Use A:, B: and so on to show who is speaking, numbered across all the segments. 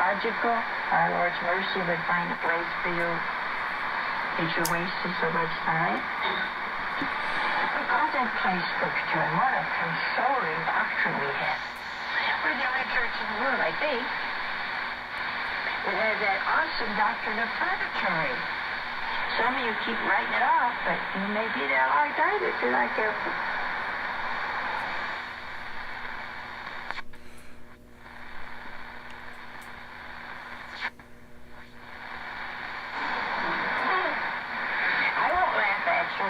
A: logical, our Lord's mercy would find a place for you as you're wasting so much time. Because that place spoke to him. What a consoling doctrine we have. We're the only church in the world, I think, that has that awesome doctrine of purgatory. Some of you keep writing it off, but you may be there a long time if you're not careful. I won't laugh at you.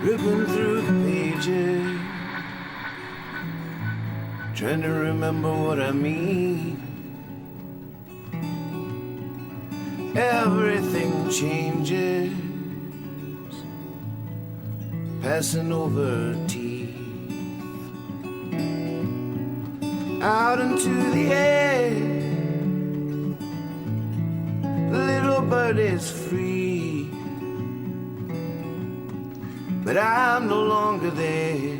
B: Ripping through the pages, trying to remember what I mean. Everything changes, passing over teeth, out into the air. The little bird is free, but I'm no longer there.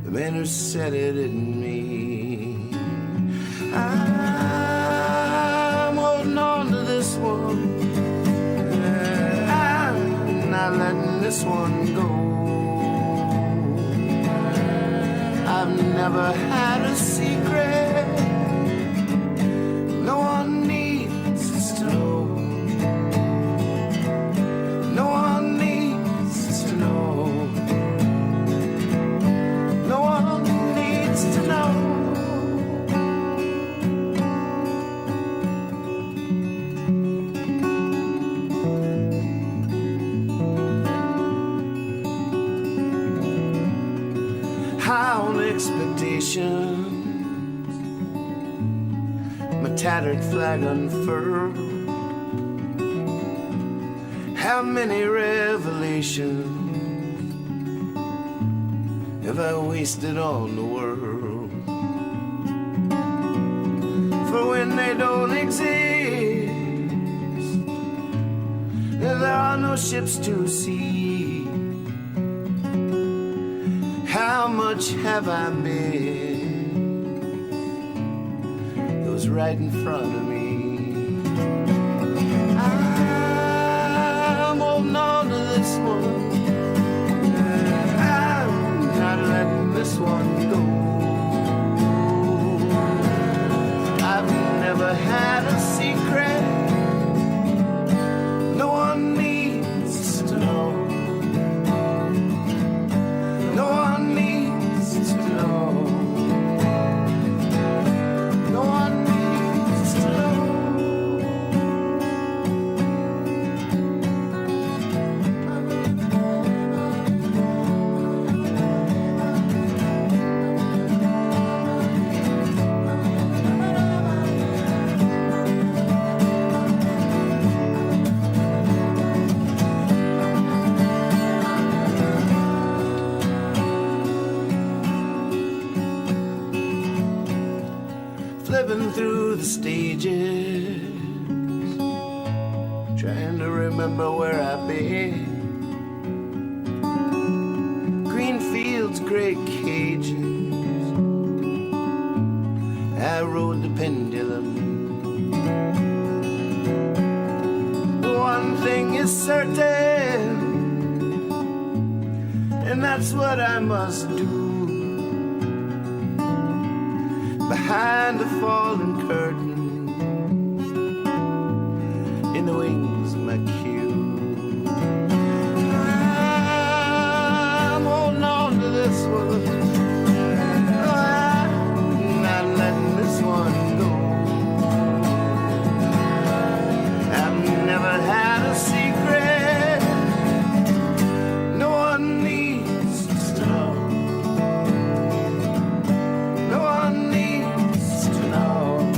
B: The man who said it isn't me. I'm holding on to this one. I'm not letting this one go. I've never had a secret no one needs to know. No one needs to know. No one needs to know. High on expectations, my tattered flag unfurled. How many revelations have I wasted on the world? For when they don't exist, there are no ships to see. How much have I missed? It was right in front of me. I'm holding on to this one. I'm not letting this one go. I've never had a secret no one needs to know. No one needs to know. No one needs to know. Flipping through the stages, trying to remember where I've been. Green fields, gray cages, I rode the pendulum. One thing is certain, and that's what I must do. Behind the fallen curtain, in the wings of my cue, I'm holding on to this one. I'm not letting this one go. I've never had a secret no one needs to know. No one needs to know.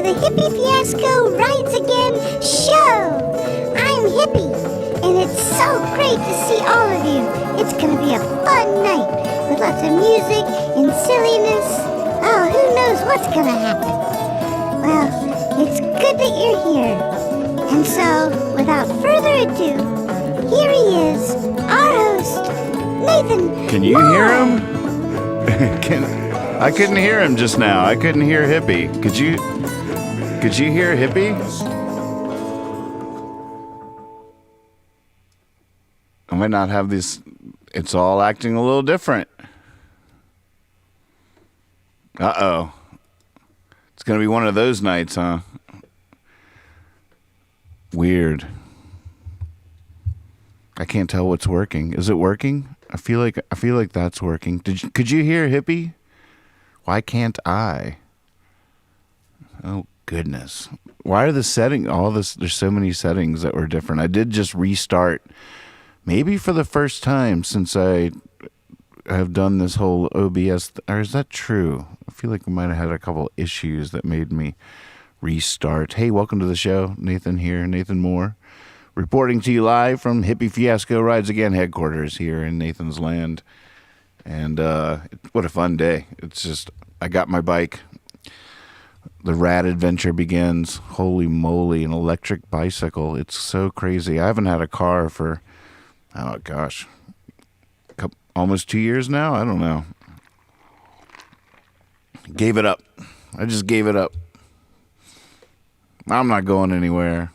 C: the Hippie Fiasco Rides Again show. I'm Hippie, and it's so great to see all of you. It's gonna be a fun night with lots of music and silliness. Oh, who knows what's gonna happen? Well, it's good that you're here. And so, without further ado, here he is, our host, Nathan.
D: Can you hear him? I couldn't hear him just now. I couldn't hear Hippie. Could you hear Hippie? I might not have this. It's all acting a little different. Uh-oh. It's going to be one of those nights, huh? Weird. I can't tell what's working. Is it working? I feel like that's working. Could you hear Hippie? Why can't I? Oh goodness. Why are the settings there's so many settings that were different. I did just restart. Maybe for the first time since I have done this whole OBS, or is that true? I feel like I might have had a couple issues that made me restart. Hey, welcome to the show. Nathan here, Nathan Moore, reporting to you live from Hippie Fiasco Rides Again headquarters here in Nathan's Land. And what a fun day. It's just, I got my bike. The rad adventure begins. Holy moly, an electric bicycle. It's so crazy. I haven't had a car for, oh gosh, almost 2 years now? I don't know. Gave it up. I just gave it up. I'm not going anywhere.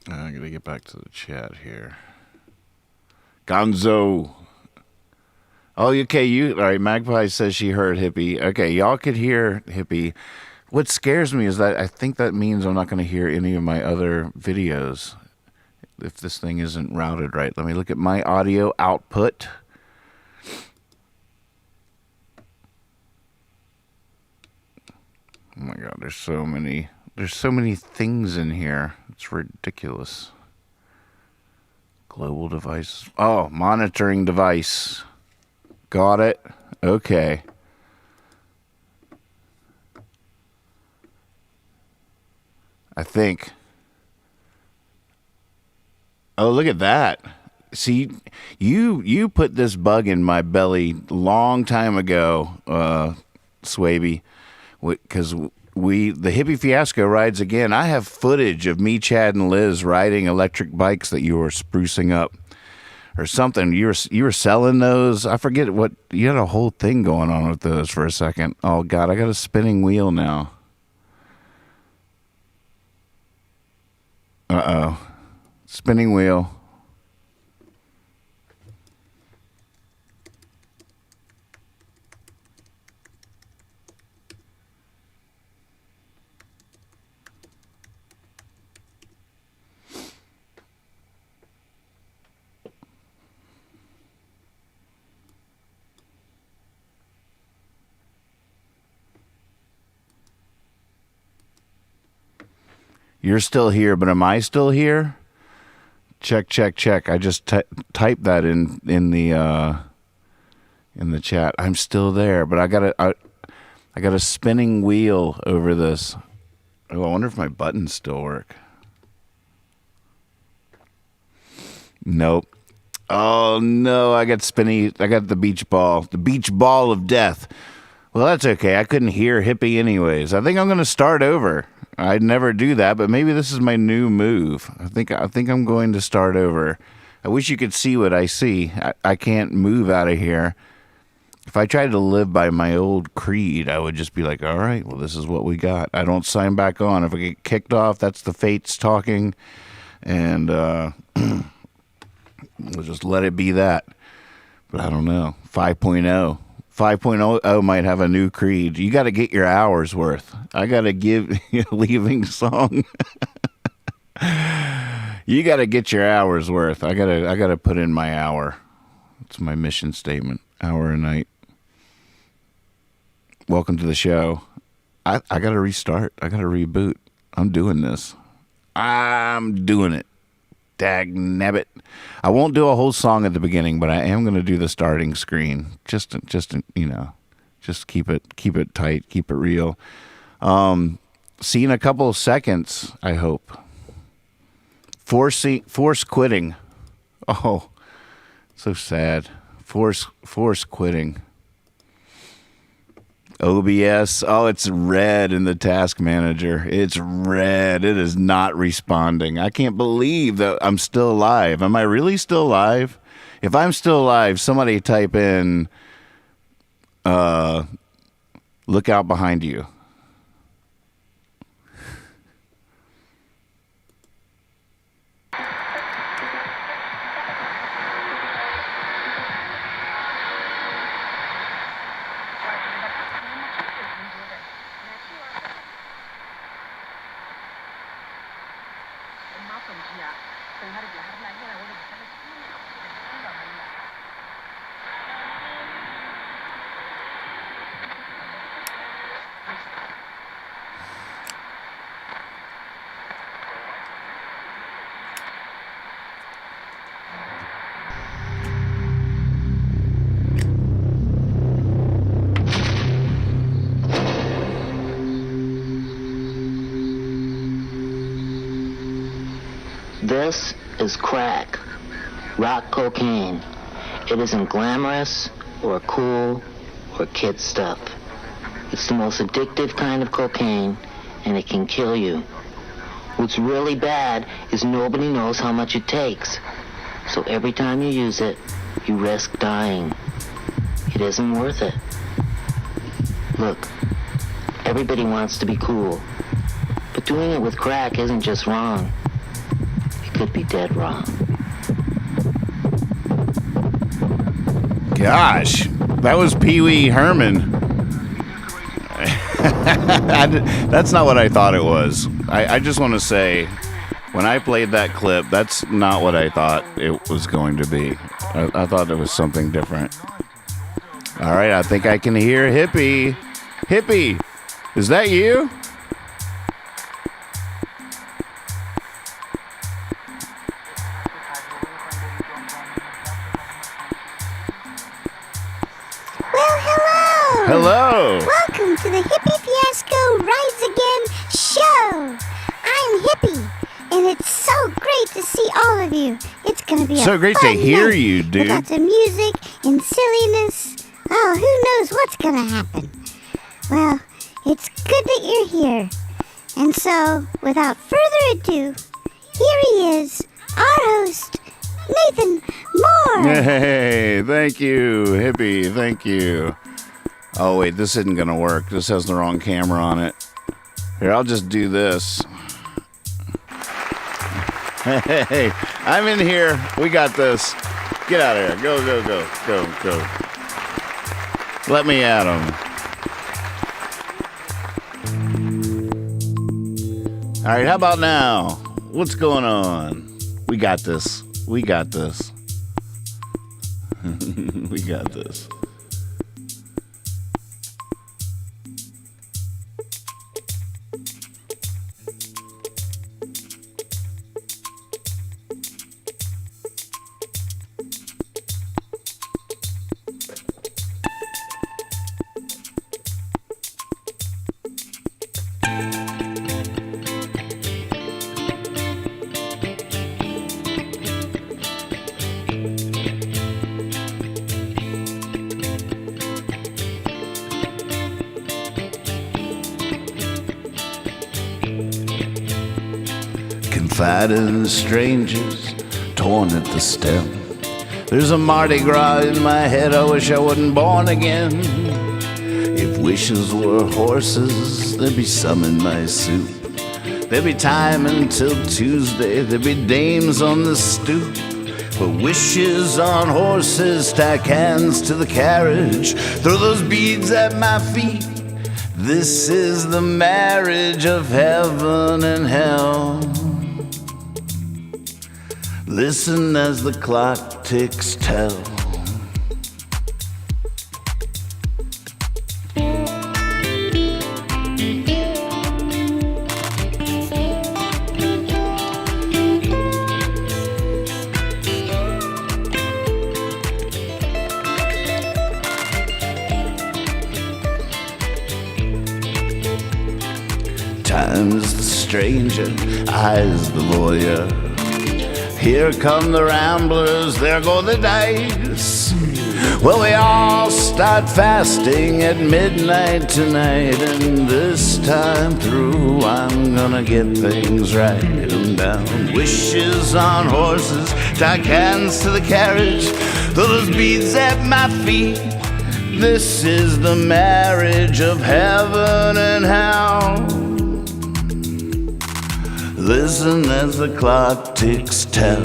D: I gotta get back to the chat here. Gonzo. Oh, okay. All right. Magpie says she heard Hippie. Okay, y'all could hear Hippie. What scares me is that I think that means I'm not going to hear any of my other videos if this thing isn't routed right. Let me look at my audio output. Oh my God, there's so many things in here. It's ridiculous. Global device. Oh, monitoring device. Got it. Okay. I think. Oh, look at that. See, you put this bug in my belly long time ago, Swaby. Because the Hippie Fiasco Rides Again, I have footage of me, Chad, and Liz riding electric bikes that you were sprucing up or something. You were selling those. I forget what, you had a whole thing going on with those for a second. Oh God, I got a spinning wheel now. Uh-oh. Spinning wheel. You're still here, but am I still here? Check, check, check. I just typed that in the chat. I'm still there, but I got a spinning wheel over this. Oh, I wonder if my buttons still work. Nope. Oh no, I got the beach ball of death. Well, that's okay. I couldn't hear Hippie anyways. I think I'm going to start over. I'd never do that, but maybe this is my new move. I think I'm going to start over. I wish you could see what I see. I can't move out of here. If I tried to live by my old creed, I would just be like, all right, well, this is what we got. I don't sign back on. If I get kicked off, that's the fates talking. And we'll just let it be that. But I don't know. 5.0. 5.0 might have a new creed. You got to get your hours worth. I got to give leaving song. You got to get your hours worth. I got to put in my hour. It's my mission statement. Hour a night. Welcome to the show. I got to restart. I got to reboot. I'm doing this. I'm doing it. Dag nabbit. I won't do a whole song at the beginning, but I am going to do the starting screen. Just keep it tight, keep it real. See you in a couple of seconds, I hope. Force quitting. Oh, so sad. Force quitting. OBS. Oh, it's red in the task manager. It's red. It is not responding. I can't believe that I'm still alive. Am I really still alive? If I'm still alive, somebody type in, look out behind you.
E: This is crack, rock cocaine. It isn't glamorous or cool or kid stuff. It's the most addictive kind of cocaine, and it can kill you. What's really bad is nobody knows how much it takes. So every time you use it, you risk dying. It isn't worth it. Look, everybody wants to be cool, but doing it with crack isn't just wrong. Could be dead wrong.
D: Gosh, that was Pee Wee Herman. That's not what I thought it was. I just want to say, when I played that clip, that's not what I thought it was going to be. I thought it was something different. All right, I think I can hear Hippie. Hippie, is that you? Hello!
C: Welcome to the Hippie Fiasco Rides Again show! I'm Hippie, and it's so great to see all of you. It's gonna be
D: so great to hear you, dude.
C: With lots of music and silliness. Oh, who knows what's gonna happen? Well, it's good that you're here. And so, without further ado, here he is, our host, Nathan Moore!
D: Hey, thank you, Hippie, thank you. Oh, wait, this isn't going to work. This has the wrong camera on it. Here, I'll just do this. Hey, I'm in here. We got this. Get out of here. Go. Let me at him. All right, how about now? What's going on? We got this. We got this. We got this. Confiding strangers, torn at the stem. There's a Mardi Gras in my head, I wish I wasn't born again. If wishes were horses, there'd be some in my soup. There'd be time until Tuesday, there'd be dames on the stoop. But wishes on horses, tack hands to the carriage, throw those beads at my feet. This is the marriage of heaven and hell. Listen as the clock ticks tell. Time is the stranger, eyes the voyeur. Here come the ramblers, there go the dice. Well, we all start fasting at midnight tonight, and this time through I'm gonna get things right. I'm down wishes on horses, tie cans to the carriage, throw those beads at my feet. This is the marriage of heaven and hell. Listen as the clock ticks tell.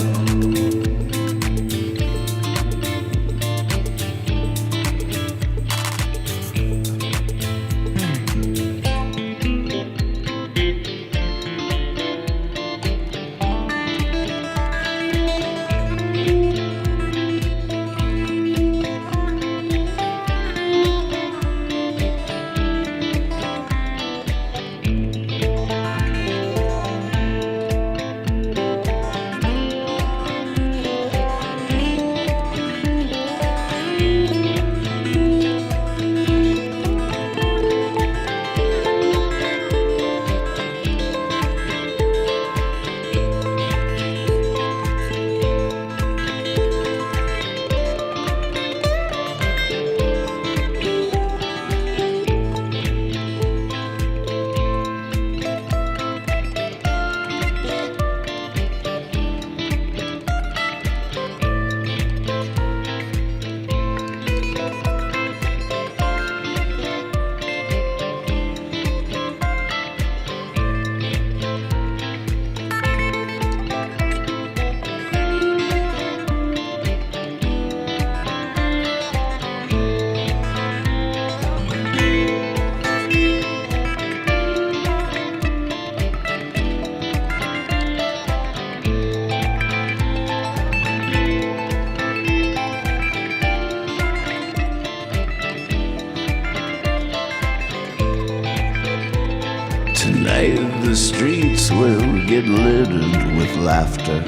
D: Tonight the streets will get littered with laughter.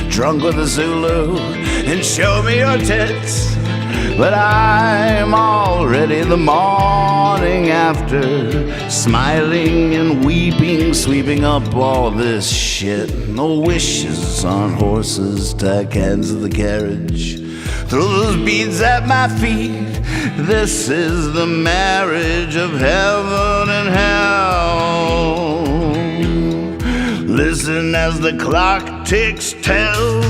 D: Drunk with a Zulu and show me your tits. But I'm already the morning after, smiling and weeping, sweeping up all this shit. No wishes on horses, tie cans of the carriage, throw those beads at my feet. This is the marriage of heaven and hell. Listen as the clock ticks tell.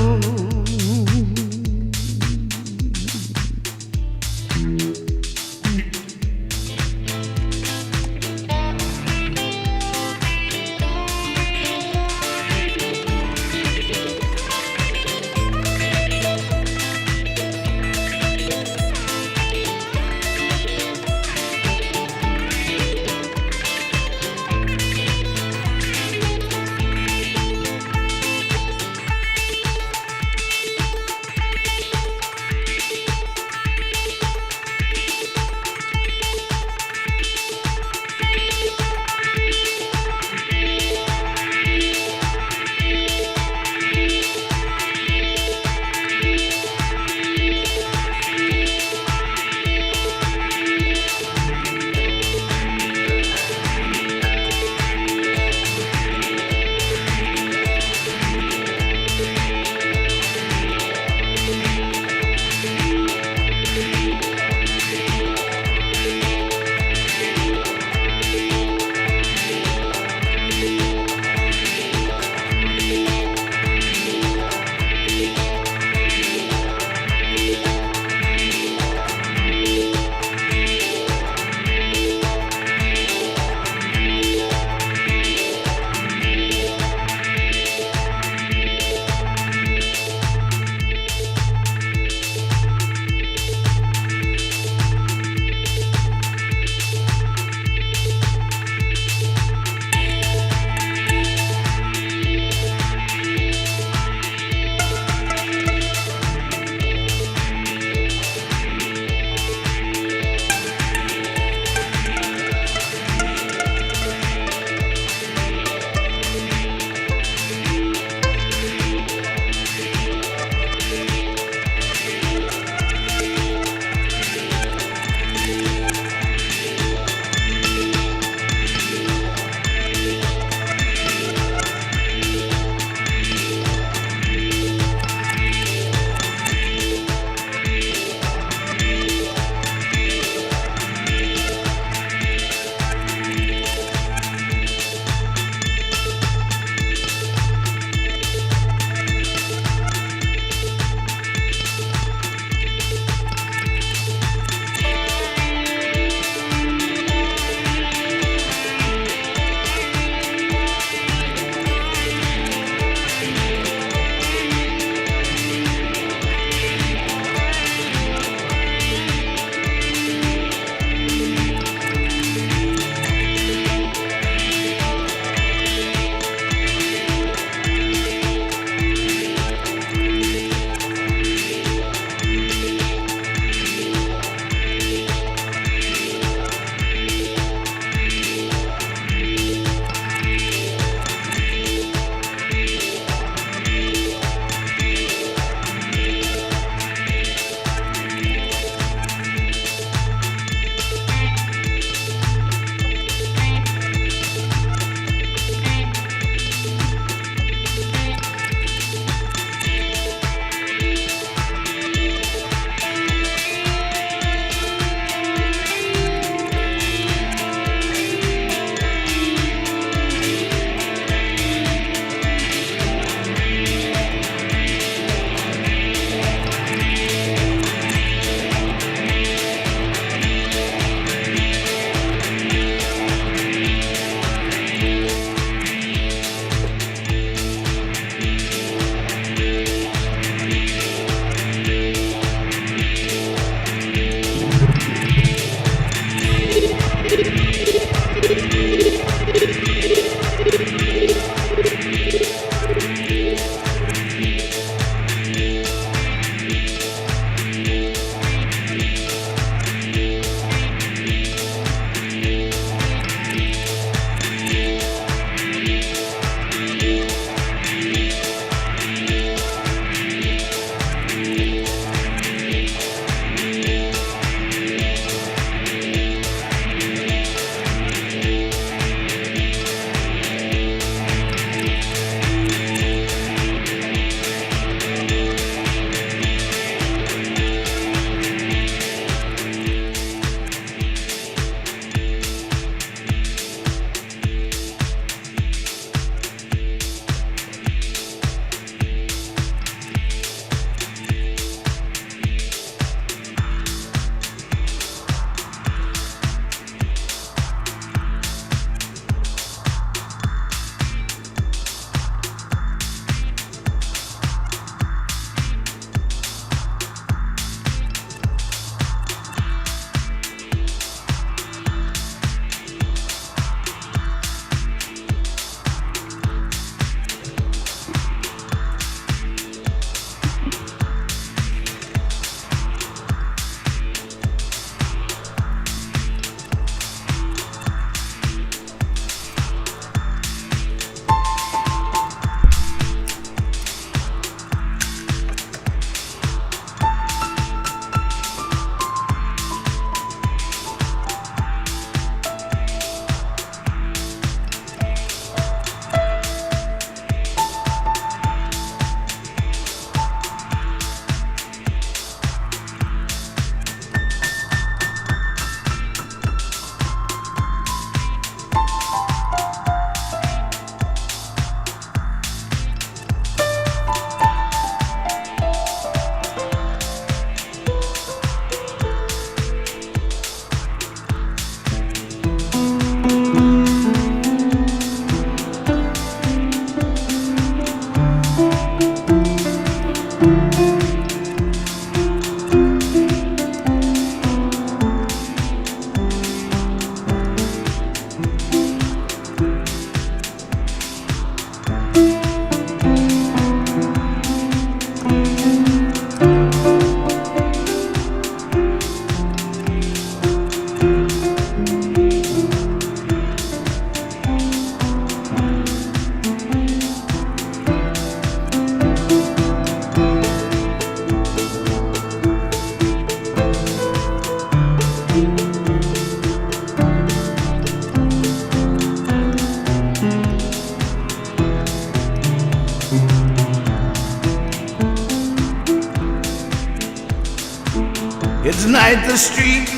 B: night the streets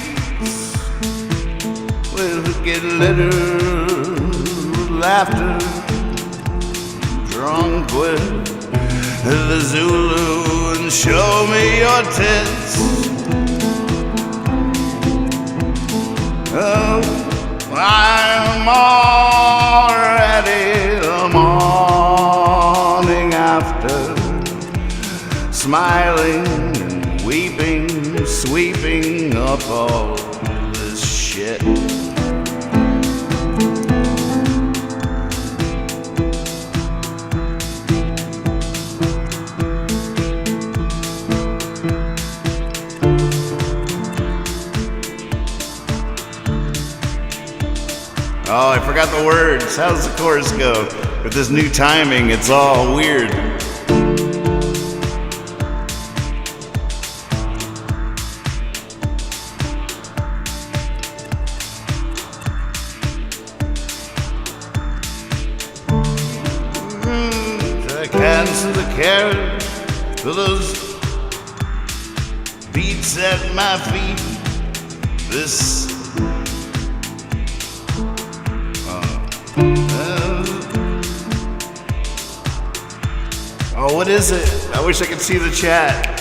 B: will get littered with laughter, drunk with the Zulu, and show me your tits. Oh, I'm already the morning after, smiling and weeping, sweeping up all this shit. Oh, I forgot the words. How does the chorus go? With this new timing, it's all weird. I cancel the carriage for those beats at my feet. This oh, what is it? I wish I could see the chat.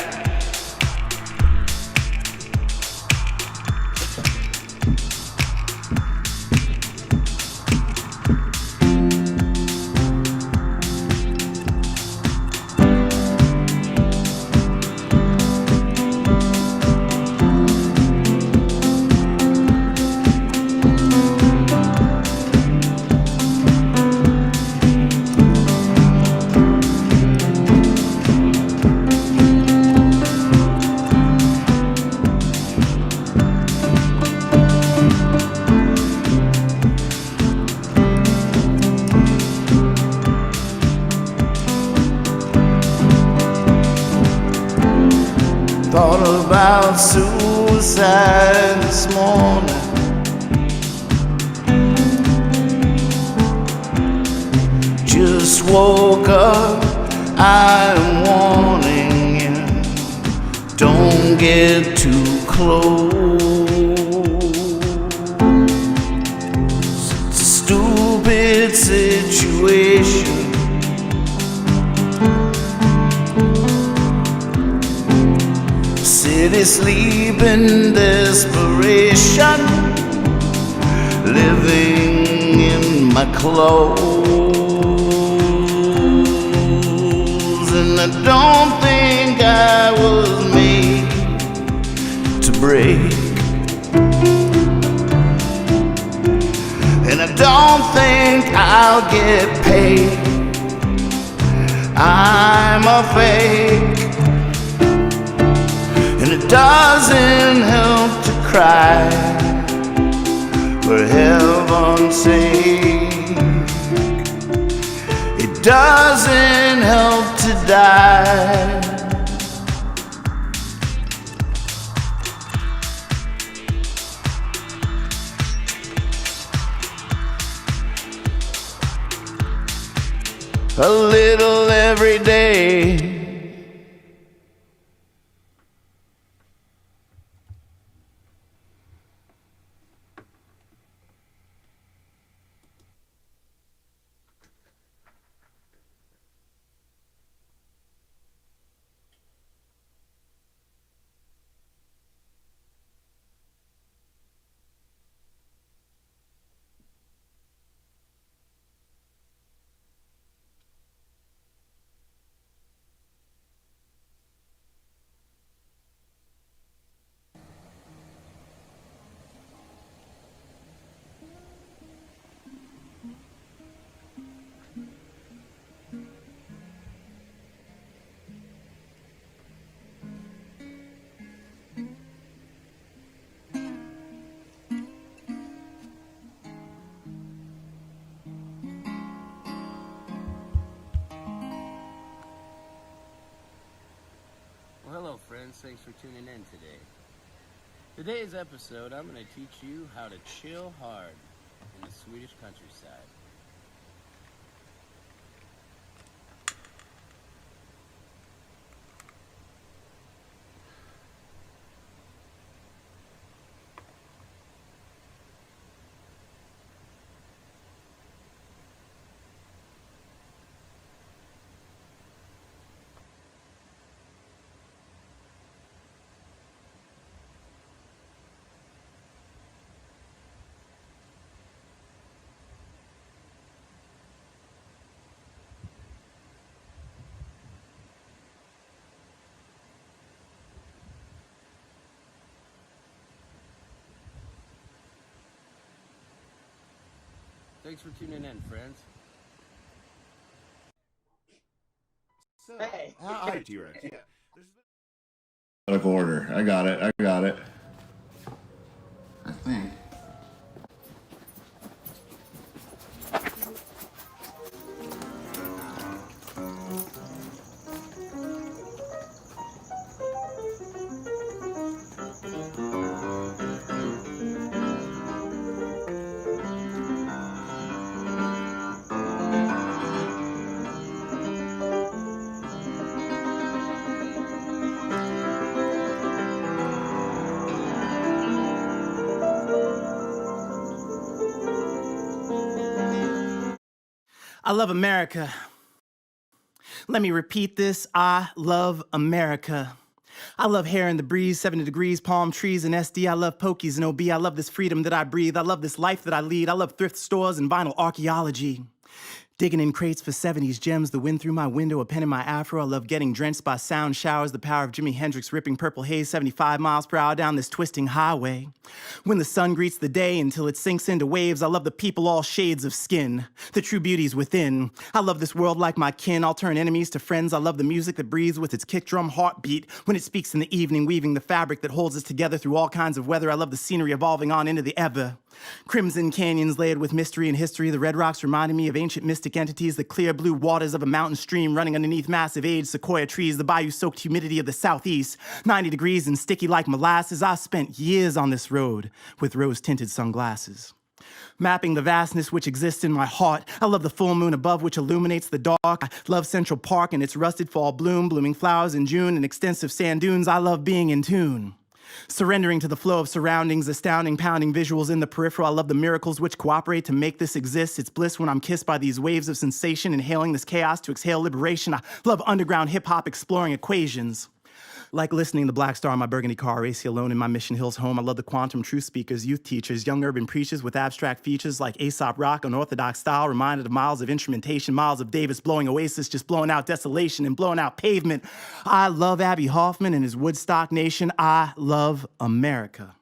B: Thought about suicide this morning. Just woke up, I'm warning you, don't get too close. It's a stupid situation. City sleep in desperation, living in my clothes, and I don't think I was made to break, and I don't think I'll get paid. I'm a fake. And it doesn't help to cry, for heaven's sake. It doesn't help to die. A little every day.
F: Well, hello friends, thanks for tuning in today. Today's episode, I'm going to teach you how to chill hard in the Swedish countryside. Thanks for tuning in, friends.
D: Hey. All right, T-Rex. Yeah.
G: Out of order. I got it.
D: I think.
H: I love America. Let me repeat this. I love America. I love hair in the breeze, 70 degrees, palm trees and SD. I love pokies and OB. I love this freedom that I breathe. I love this life that I lead. I love thrift stores and vinyl archaeology. Digging in crates for 70s gems, the wind through my window, a pen in my afro. I love getting drenched by sound showers, the power of Jimi Hendrix ripping purple haze 75 miles per hour down this twisting highway. When the sun greets the day until it sinks into waves, I love the people, all shades of skin, the true beauties within. I love this world like my kin, I'll turn enemies to friends. I love the music that breathes with its kick drum heartbeat when it speaks in the evening, weaving the fabric that holds us together through all kinds of weather. I love the scenery evolving on into the ever. Crimson canyons layered with mystery and history, the red rocks reminding me of ancient mystic entities, the clear blue waters of a mountain stream running underneath massive age sequoia trees, the bayou-soaked humidity of the southeast, 90 degrees and sticky like molasses. I spent years on this road with rose-tinted sunglasses. Mapping the vastness which exists in my heart. I love the full moon above which illuminates the dark. I love Central Park and its rusted fall bloom, blooming flowers in June and extensive sand dunes. I love being in tune. Surrendering to the flow of surroundings, astounding, pounding visuals in the peripheral. I love the miracles which cooperate to make this exist. It's bliss when I'm kissed by these waves of sensation, inhaling this chaos to exhale liberation. I love underground hip-hop exploring equations. Like listening to Black Star in my burgundy car, racing alone in my Mission Hills home. I love the quantum truth speakers, youth teachers, young urban preachers with abstract features like Aesop rock, unorthodox style, reminded of miles of instrumentation, Miles of Davis blowing Oasis, just blowing out desolation and blowing out pavement. I love Abbie Hoffman and his Woodstock Nation. I love America.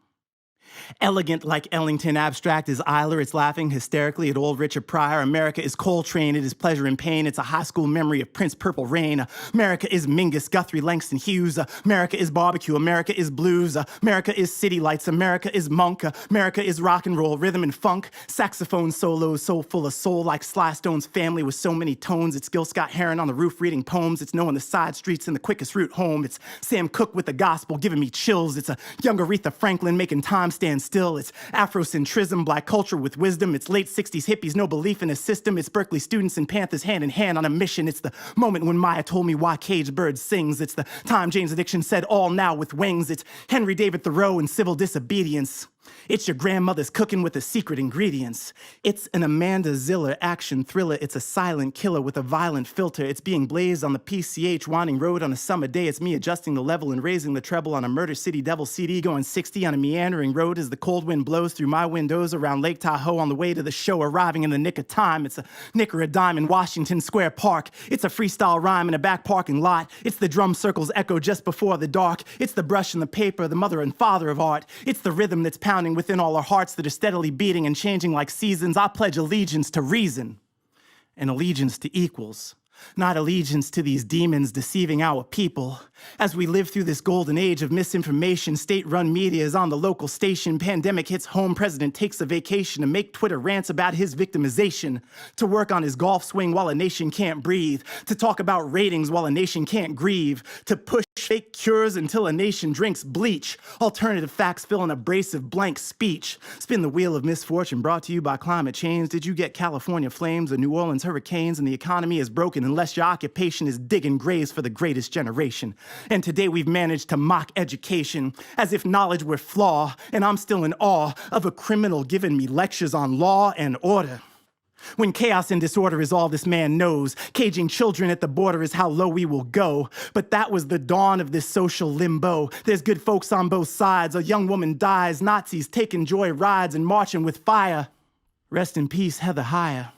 H: Elegant like Ellington, abstract as Eiler. It's laughing hysterically at old Richard Pryor. America is Coltrane, it is pleasure and pain. It's a high school memory of Prince Purple Rain. America is Mingus, Guthrie, Langston Hughes. America is barbecue, America is blues. America is city lights, America is monk. America is rock and roll, rhythm and funk. Saxophone solos so full of soul like Sly Stone's family with so many tones. It's Gil Scott-Heron on the roof reading poems. It's knowing the side streets and the quickest route home. It's Sam Cooke with the gospel giving me chills. It's a young Aretha Franklin making time stand still. It's Afrocentrism, black culture with wisdom. It's late 60s hippies, no belief in a system. It's Berkeley students and Panthers hand in hand on a mission. It's the moment when Maya told me why Caged Bird sings. It's the time James Addiction said all now with wings. It's Henry David Thoreau and civil disobedience. It's your grandmother's cooking with the secret ingredients. It's an Amanda Ziller action thriller. It's a silent killer with a violent filter. It's being blazed on the PCH winding road on a summer day. It's me adjusting the level and raising the treble on a Murder City Devil CD going 60 on a meandering road as the cold wind blows through my windows around Lake Tahoe on the way to the show, arriving in the nick of time. It's a nick or a dime in Washington Square Park. It's a freestyle rhyme in a back parking lot. It's the drum circles echo just before the dark. It's the brush and the paper, the mother and father of art. It's the rhythm that's pounding within all our hearts that are steadily beating and changing like seasons. I pledge allegiance to reason and allegiance to equals, not allegiance to these demons deceiving our people. As we live through this golden age of misinformation, state-run media is on the local station. Pandemic hits home, president takes a vacation to make Twitter rants about his victimization, to work on his golf swing while a nation can't breathe, to talk about ratings while a nation can't grieve, to push fake cures until a nation drinks bleach. Alternative facts fill an abrasive blank speech. Spin the wheel of misfortune brought to you by climate change. Did you get California flames or New Orleans hurricanes and the economy is broken unless your occupation is digging graves for the greatest generation? And today we've managed to mock education as if knowledge were flaw, and I'm still in awe of a criminal giving me lectures on law and order. When chaos and disorder is all this man knows, caging children at the border is how low we will go. But that was the dawn of this social limbo. There's good folks on both sides. A young woman dies, Nazis taking joy rides and marching with fire. Rest in peace, Heather Heyer.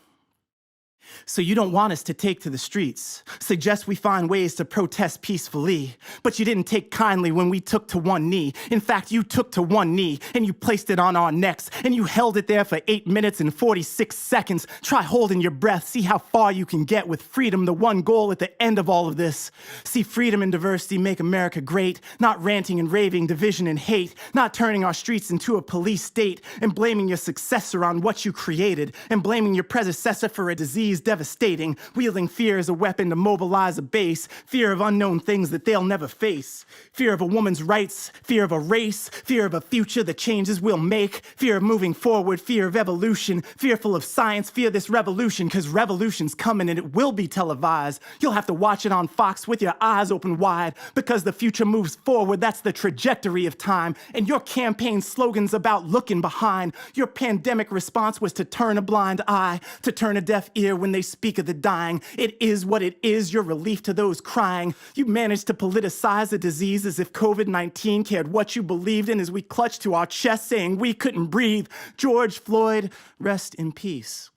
H: So you don't want us to take to the streets. Suggest we find ways to protest peacefully. But you didn't take kindly when we took to one knee. In fact, you took to one knee and you placed it on our necks and you held it there for 8 minutes and 46 seconds. Try holding your breath. See how far you can get with freedom, the one goal at the end of all of this. See freedom and diversity make America great. Not ranting and raving, division and hate. Not turning our streets into a police state and blaming your successor on what you created and blaming your predecessor for a disease devastating, wielding fear as a weapon to mobilize a base, fear of unknown things that they'll never face, fear of a woman's rights, fear of a race, fear of a future the changes we'll make, fear of moving forward, fear of evolution, fearful of science, fear this revolution, cause revolution's coming and it will be televised. You'll have to watch it on Fox with your eyes open wide, because the future moves forward, that's the trajectory of time, and your campaign slogan's about looking behind. Your pandemic response was to turn a blind eye, to turn a deaf ear when they speak of the dying. It is what it is, your relief to those crying. You managed to politicize a disease as if COVID-19 cared what you believed in, as we clutched to our chest saying we couldn't breathe. George Floyd, rest in peace.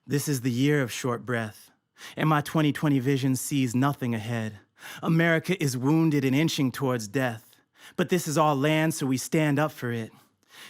H: This is the year of short breath, and my 2020 vision sees nothing ahead. America is wounded and inching towards death, but this is our land, so we stand up for it.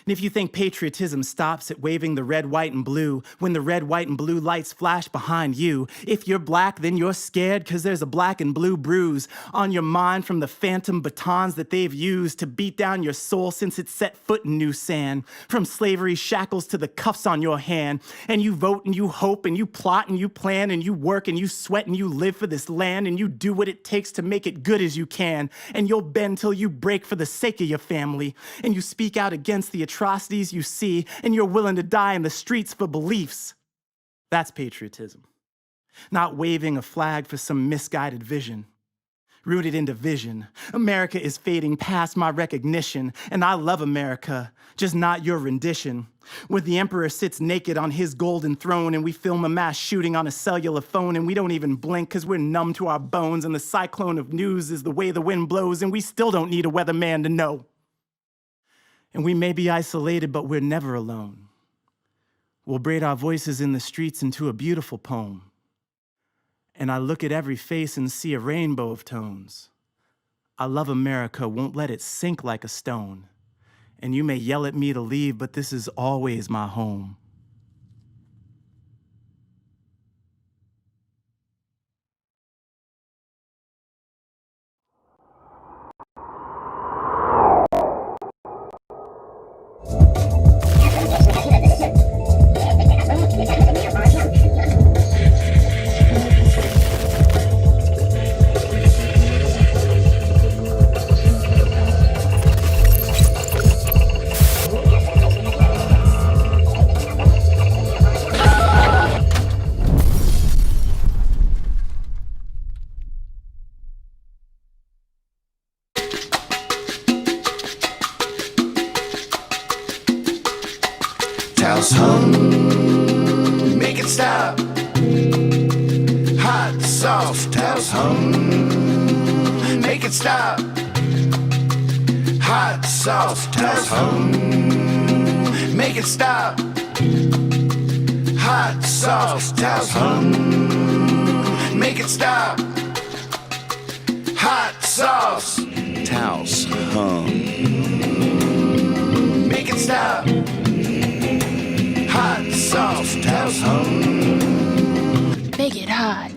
H: And if you think patriotism stops at waving the red, white, and blue, when the red, white, and blue lights flash behind you, if you're black, then you're scared because there's a black and blue bruise on your mind from the phantom batons that they've used to beat down your soul since it set foot in new sand, from slavery's shackles to the cuffs on your hand. And you vote and you hope and you plot and you plan and you work and you sweat and you live for this land and you do what it takes to make it good as you can. And you'll bend till you break for the sake of your family. And you speak out against the atrocities you see, and you're willing to die in the streets for beliefs. That's patriotism. Not waving a flag for some misguided vision. Rooted in division, America is fading past my recognition, and I love America, just not your rendition. Where the emperor sits naked on his golden throne, and we film a mass shooting on a cellular phone, and we don't even blink because we're numb to our bones, and the cyclone of news is the way the wind blows, and we still don't need a weatherman to know. And we may be isolated, but we're never alone. We'll braid our voices in the streets into a beautiful poem. And I look at every face and see a rainbow of tones. I love America, won't let it sink like a stone. And you may yell at me to leave, but this is always my home.
B: Towels hung, make it stop. Hot sauce, towels hung, make it stop. Hot sauce, towels hung, make it stop. Hot sauce, towels hung, make it stop. Hot sauce, towels hung, make it stop. Hot sauce, towels hung.
I: Make it hot.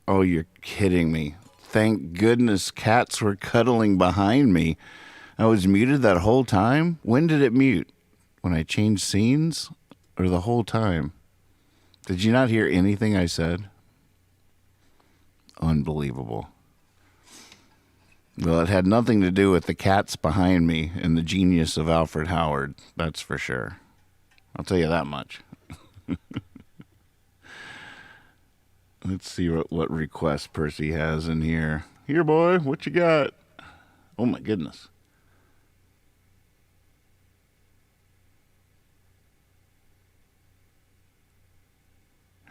D: Oh, you're kidding me. Thank goodness cats were cuddling behind me. I was muted that whole time? When did it mute? When I changed scenes? Or the whole time? Did you not hear anything I said? Unbelievable. Well, it had nothing to do with the cats behind me and the genius of Alfred Howard. That's for sure. I'll tell you that much. Let's see what request Percy has in here. Here, boy, what you got? Oh, my goodness.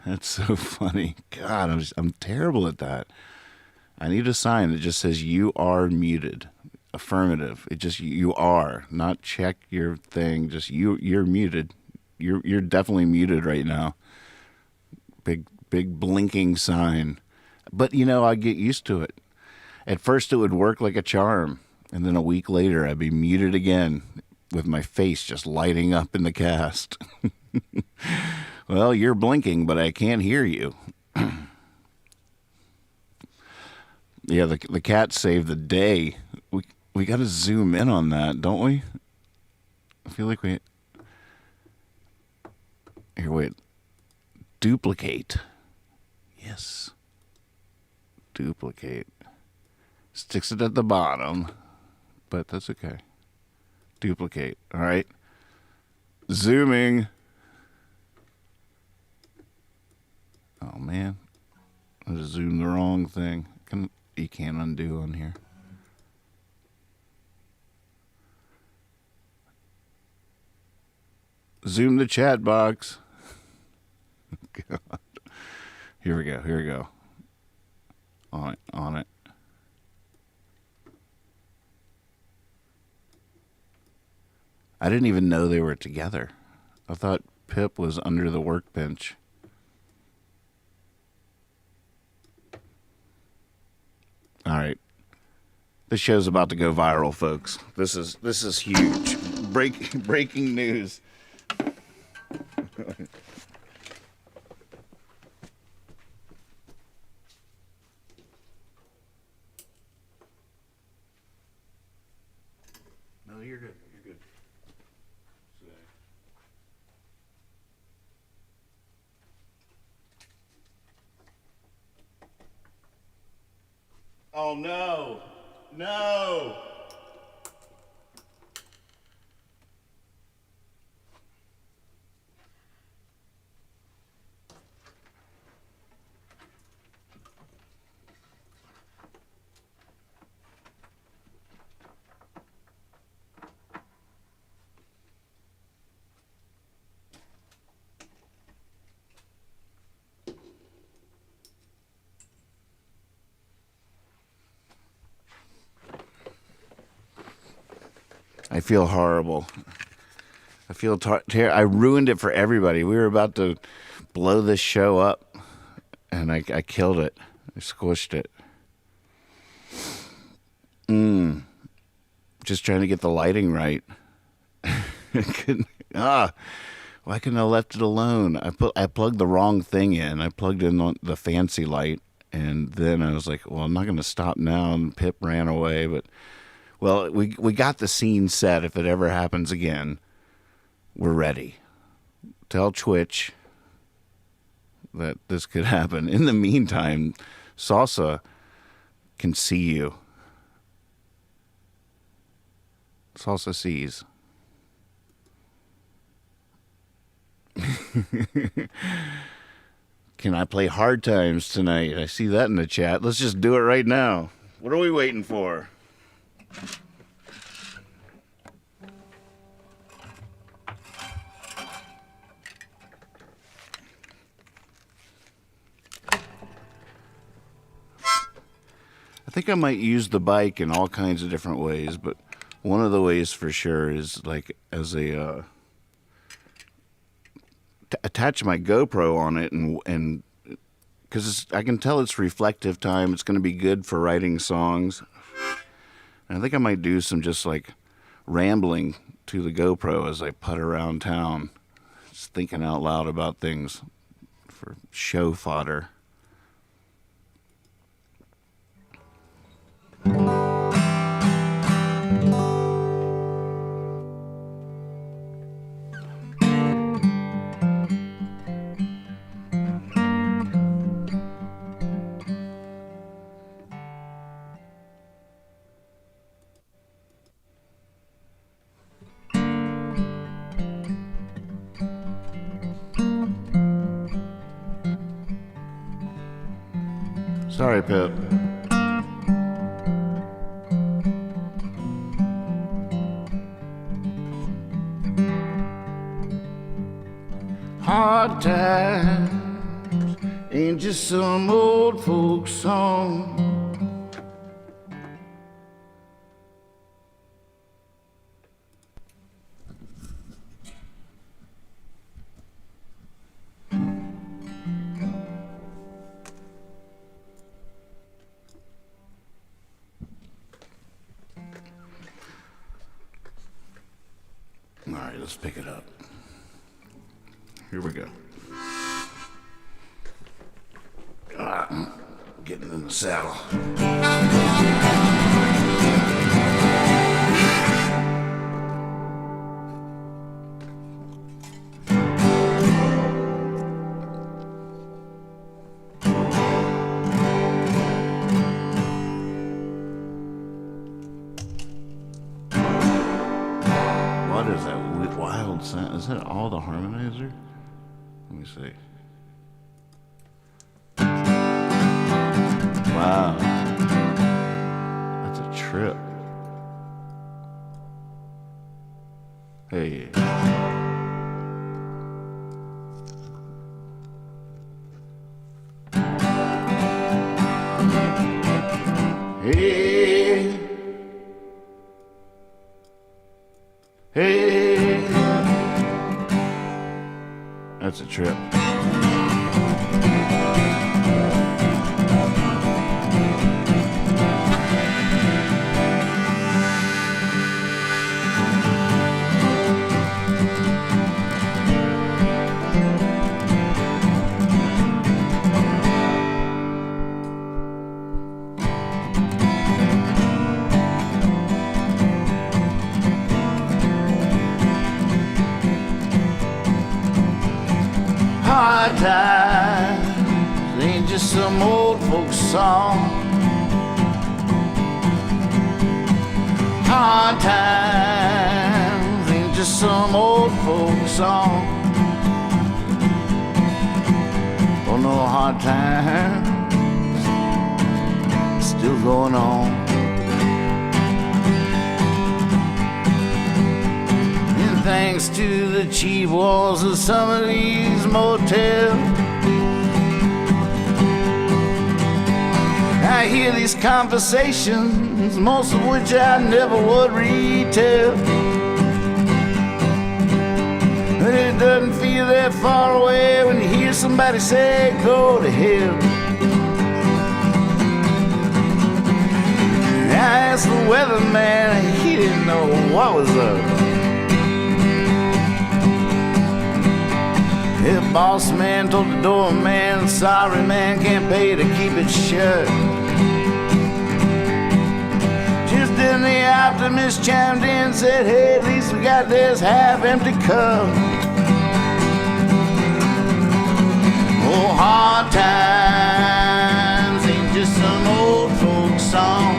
D: That's so funny. God, I'm terrible at that. I need a sign that just says you are muted. Affirmative. It just you are, not check your thing. Just you're muted. You're definitely muted right now. Big blinking sign. But I get used to it. At first it would work like a charm, and then a week later I'd be muted again with my face just lighting up in the cast. Well, you're blinking, but I can't hear you. Yeah, the cat saved the day. We got to zoom in on that, don't we? I feel like we... Here, wait. Duplicate. Yes. Duplicate. Sticks it at the bottom, but that's okay. Duplicate. All right. Zooming. Oh, man. I just zoomed the wrong thing. You can't undo on here. Zoom the chat box. God. Here we go. On it. I didn't even know they were together. I thought Pip was under the workbench. All right. This show's about to go viral, folks. This is huge. Breaking news. No, you're good. You're good. Oh no! No! I feel horrible. I feel I ruined it for everybody. We were about to blow this show up, and I killed it. I squished it. Just trying to get the lighting right. Why couldn't I left it alone? I plugged the wrong thing in. I plugged in the fancy light, and then I was like, well, I'm not going to stop now. And Pip ran away, but well, we got the scene set. If it ever happens again, we're ready. Tell Twitch that this could happen. In the meantime, Salsa can see you. Salsa sees. Can I play Hard Times tonight? I see that in the chat. Let's just do it right now. What are we waiting for? I think I might use the bike in all kinds of different ways, but one of the ways for sure is like as a attach my GoPro on it and because I can tell it's reflective time. It's going to be good for writing songs. And I think I might do some just like rambling to the GoPro as I putt around town, just thinking out loud about things for show fodder. Sorry, Pip. Hard times ain't just some old folk song. All right, let's pick it up. Here we go. Getting in the saddle. What is that wild sound? Is that all the harmonizer? Let me see. Wow. That's a trip. Hey. Hey. Hey. That's a trip. Hard times ain't just some old folks song. Hard times ain't just some old folks song. Oh no, hard times still going on. Thanks to the cheap walls of some of these motels, I hear these conversations, most of which I never would retell. But it doesn't feel that far away when you hear somebody say, go to hell. I asked the weatherman, he didn't know what was up. The boss man told the doorman, sorry man, can't pay to keep it shut. Just then the optimist chimed in and said, hey, at least we got this half-empty cup. Oh, hard times ain't just some old folk song.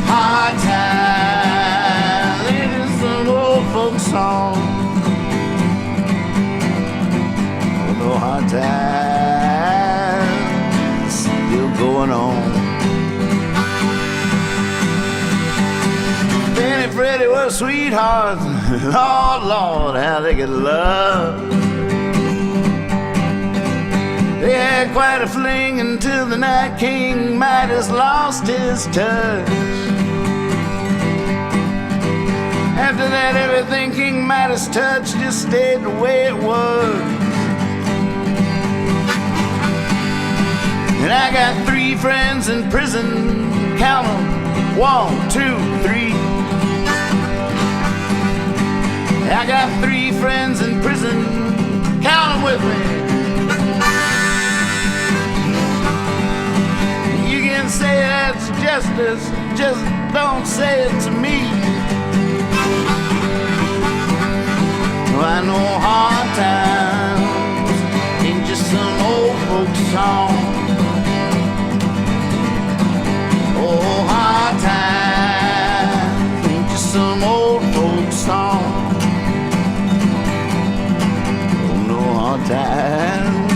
D: Hard times ain't just some old folk song. Hard times still going on. Benny and Freddie were sweethearts. Oh Lord, how they could love. They had quite a fling until the night King Midas lost his touch. After that, everything King Midas touched just stayed the way it was. And I got 3 friends in prison, count them, 1, 2, 3. I got 3 friends in prison, count them with me. You can say that's justice, just don't say it to me. Well, I know hard times ain't just some old folks song. Oh, hard times ain't just some old folks song. Oh, no, hard times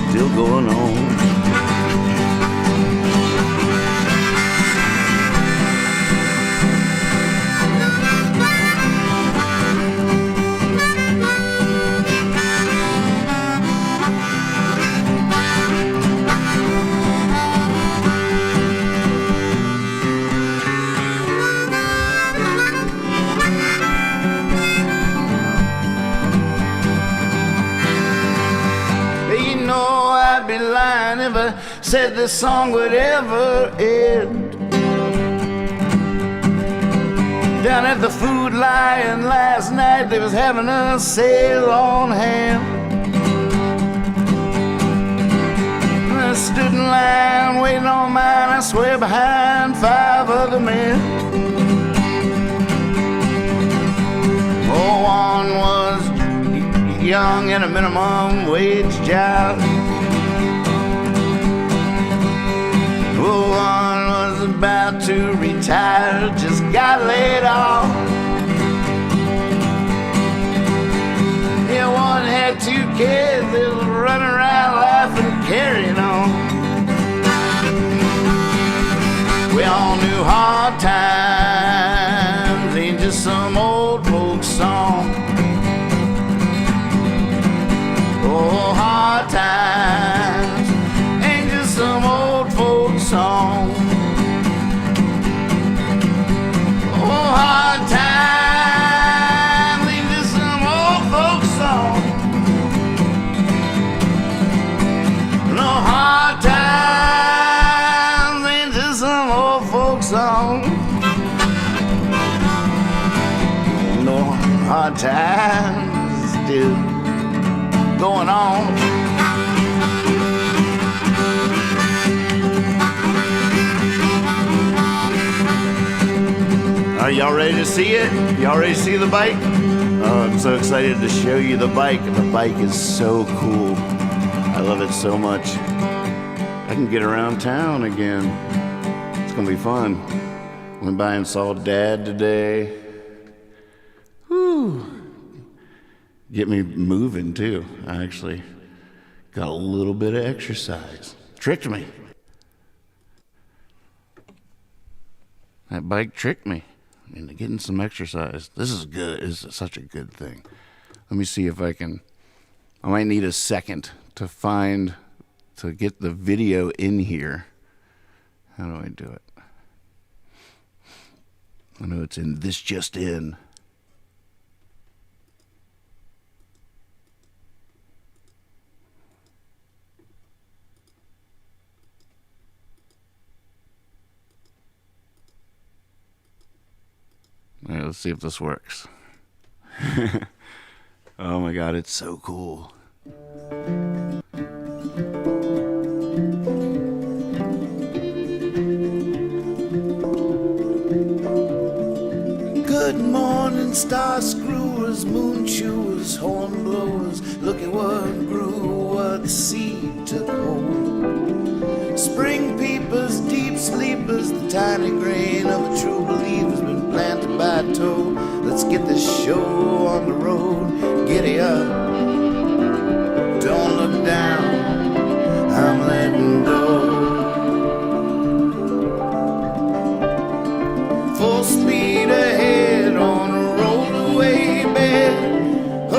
B: still going on. I'd be lying if I said this song would ever end. Down at the Food Lion last night, they was having a sale on ham. I stood in line waiting on mine, I swear, behind 5 other men. Oh, one was young and a minimum wage job. Oh, one was about to retire, just got laid off. Yeah, one had 2 kids, they was running around laughing, carrying on. We all knew hard times ain't just some old folk song. Oh, hard times ain't just some old folk song. Oh, hard times ain't just some old folk song. No, hard times ain't just some old folk song. No, hard times still going on. Are y'all ready to see it? Y'all ready to see the bike? Oh, I'm so excited to show you the bike. The bike is so cool. I love it so much. I can get around town again. It's gonna be fun. Went by and saw Dad today. Whew. Get me moving too. I actually got a little bit of exercise. Tricked me. That bike tricked me into getting some exercise. This is good. This is such a good thing. Let me see if I might need a second to get the video in here. How do I do it? I know it's in this just in. All right, let's see if this works. Oh my God, it's so cool. Good morning, star screwers, moon chewers, horn blowers. Look at what grew, what the seed took hold. Spring peepers, deep sleepers, the tiny grain of a true believer's been planted by a toe. Let's get this show on the road. Giddy up, don't look down, I'm letting go. Full speed ahead on a rollaway bed. Oh.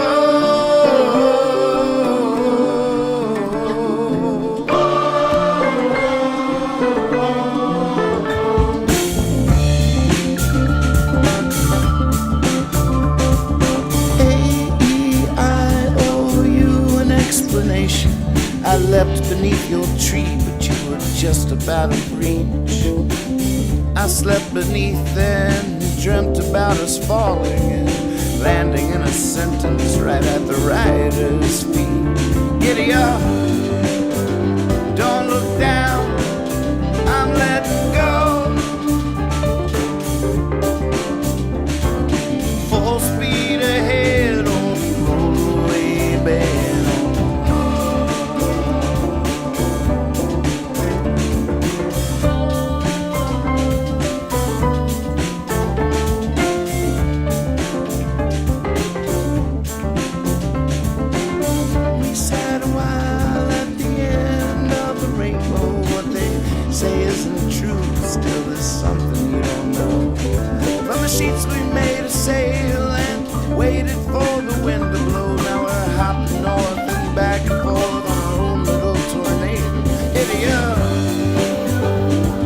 B: I leapt beneath your tree, but you were just about to reach. I slept beneath and dreamt about us falling and landing in a sentence right at the writer's feet. Giddy up, don't look down, I'm letting go. Full speed ahead on the rollaway bed. isn't true, still there's something you don't know. From the sheets we made a sail and waited for the wind to blow. Now we're hopping north and back and forth on our own little tornado. Giddy up,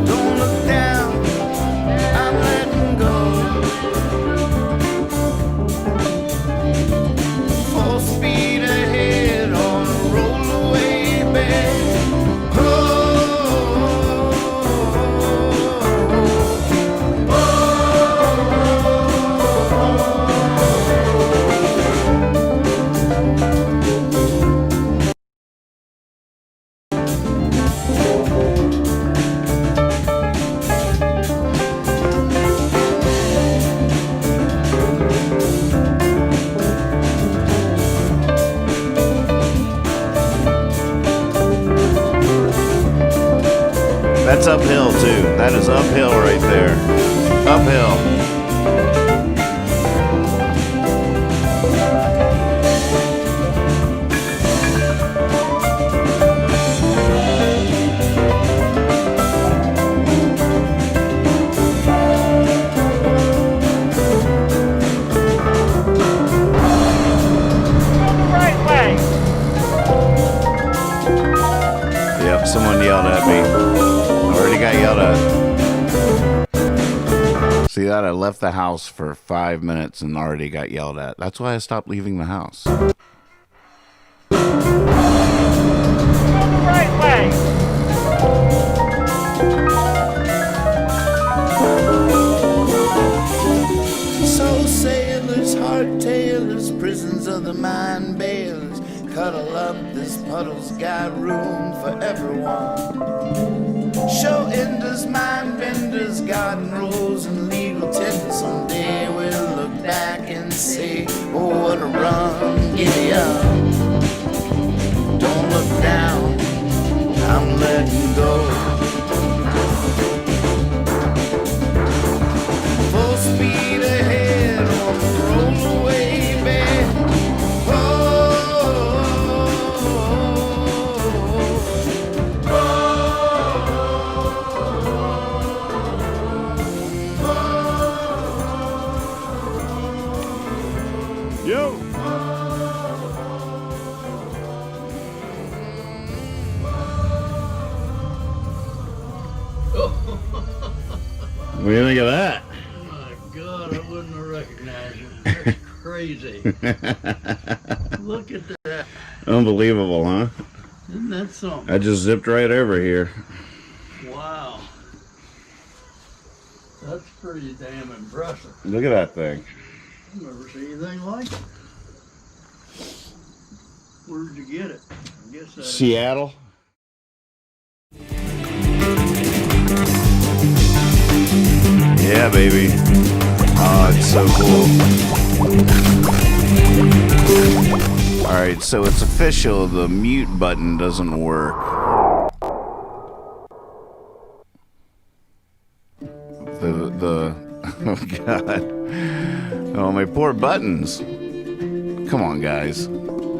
B: don't look down, I'm letting go. Full speed ahead on a rollaway bed.
D: That's uphill too. That is uphill right there. Uphill. Yep, someone yelled at me. Already got yelled at. See that? I left the house for 5 minutes and already got yelled at. That's why I stopped leaving the house.
A: Right way.
B: So sailors, hardtailers, prisons of the mind bailers, cuddle up, this puddle's got room for everyone. Show enders, mind benders, garden rules, and legal tenders. Someday we'll look back and say, oh, what a run. Giddy up, don't look down, I'm letting go. Full speed ahead on the rollaway bed.
D: Yo! What do you think of that?
I: My God, I wouldn't have recognized it. That's crazy. Look at that.
D: Unbelievable, huh?
I: Isn't that something?
D: I just zipped right over here.
I: Wow. That's pretty damn impressive.
D: Look at that thing.
I: I've never seen anything like it. Where did you get it? I guess that
D: Seattle. Yeah, baby. Oh, it's so cool. All right, so it's official. The mute button doesn't work. Oh God. Oh, my poor buttons. Come on, guys.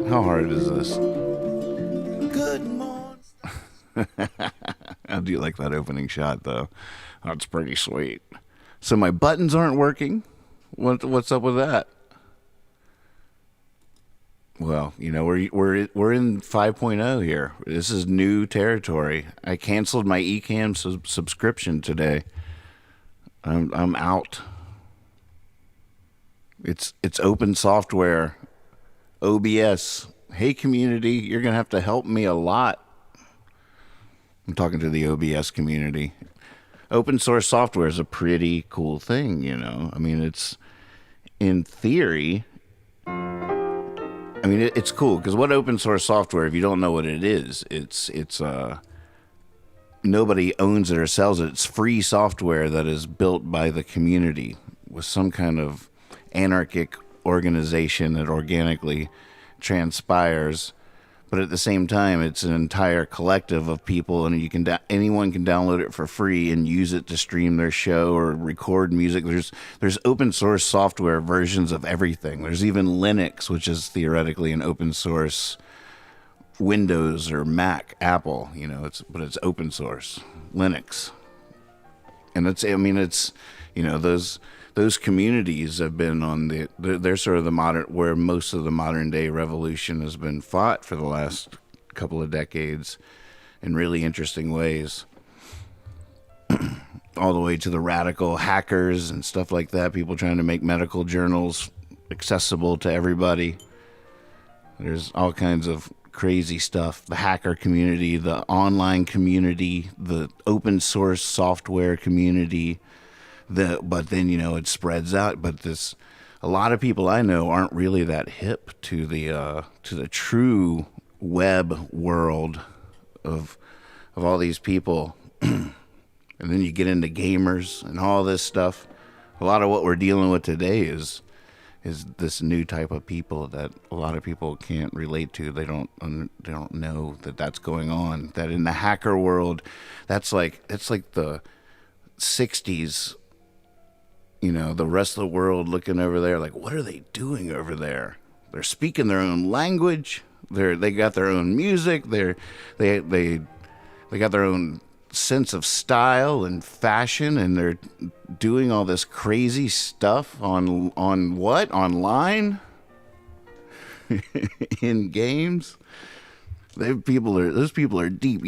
D: How hard is this?
B: Good morning.
D: I do like that opening shot, though. That's pretty sweet. So my buttons aren't working? What's up with that? Well, you know, we're in 5.0 here. This is new territory. I canceled my Ecamm subscription today. I'm out. It's open software. OBS. Hey community, you're gonna have to help me a lot. I'm talking to the OBS community. Open source software is a pretty cool thing, you know. I mean, it's in theory. I mean, it's cool because what open source software? If you don't know what it is, it's nobody owns it or sells it. It's free software that is built by the community with some kind of anarchic organization that organically transpires. But at the same time, it's an entire collective of people, and you can anyone can download it for free and use it to stream their show or record music. There's open source software versions of everything. There's even Linux, which is theoretically an open source Windows or Mac, Apple. You know, it's open source Linux. And it's those communities have been on they're sort of the modern, where most of the modern day revolution has been fought for the last couple of decades in really interesting ways. All the way to the radical hackers and stuff like that, people trying to make medical journals accessible to everybody. There's all kinds of crazy stuff. The hacker community, the online community, the open source software community. But then it spreads out. But a lot of people I know aren't really that hip to the true web world of all these people. And then you get into gamers and all this stuff. A lot of what we're dealing with today is this new type of people that a lot of people can't relate to. They don't know that that's going on. That in the hacker world, it's like the 60s. The rest of the world looking over there like, what are they doing over there? They're speaking their own language. They got their own music. They got their own sense of style and fashion, and they're doing all this crazy stuff on what? Online? In games? Those people are deep.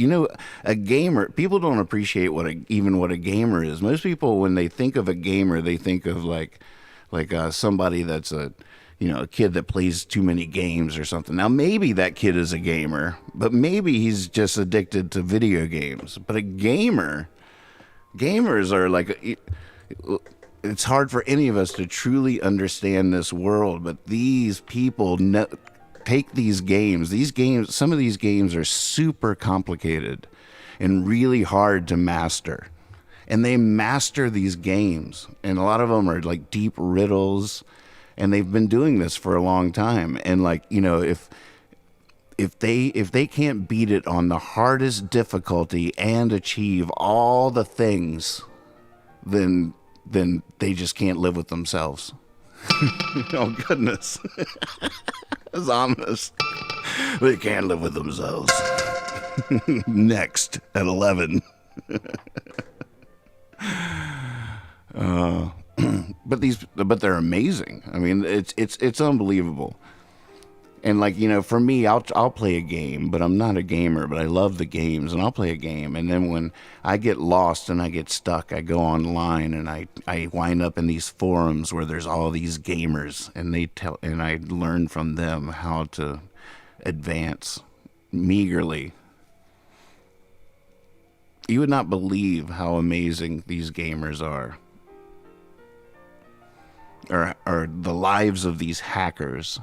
D: A gamer, people don't appreciate even what a gamer is. Most people, when they think of a gamer, they think of like somebody that's a kid that plays too many games or something. Now, maybe that kid is a gamer, but maybe he's just addicted to video games. But gamers are like, it's hard for any of us to truly understand this world, but these people take these games. Some of these games are super complicated and really hard to master. And they master these games. And a lot of them are like deep riddles. And they've been doing this for a long time. And if they can't beat it on the hardest difficulty and achieve all the things, then they just can't live with themselves. Oh goodness. That's ominous. They can't live with themselves. Next at 11. But they're amazing. I mean, it's unbelievable. And for me, I'll play a game, but I'm not a gamer, but I love the games, and I'll play a game. And then when I get lost and I get stuck, I go online and I wind up in these forums where there's all these gamers, and I learn from them how to advance meagerly. You would not believe how amazing these gamers are. Or the lives of these hackers.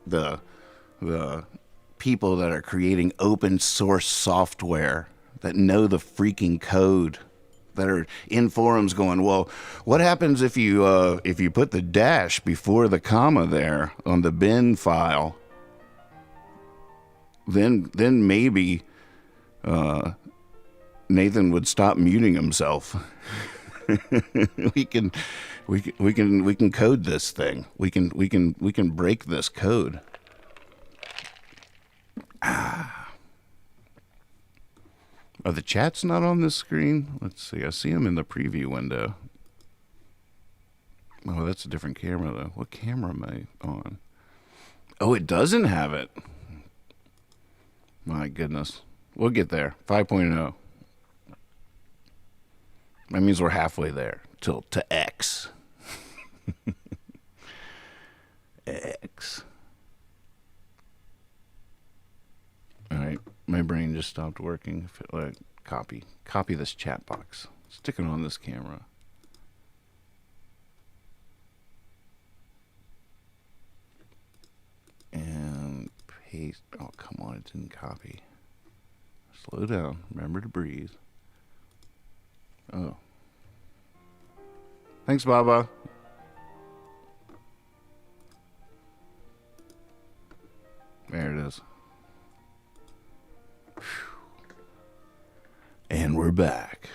D: The people that are creating open source software that know the freaking code, that are in forums going, well, what happens if you put the dash before the comma there on the bin file? Then maybe Nathan would stop muting himself. we can code this thing. We can break this code. Are the chats not on this screen? Let's see. I see them in the preview window. Oh, that's a different camera though. What camera am I on? Oh, it doesn't have it. My goodness. We'll get there. 5.0. That means we're halfway there to X. X. All right, my brain just stopped working. Copy this chat box. Stick it on this camera. And paste. Oh, come on, it didn't copy. Slow down. Remember to breathe. Oh. Thanks, Baba. There it is. Whew. And we're back.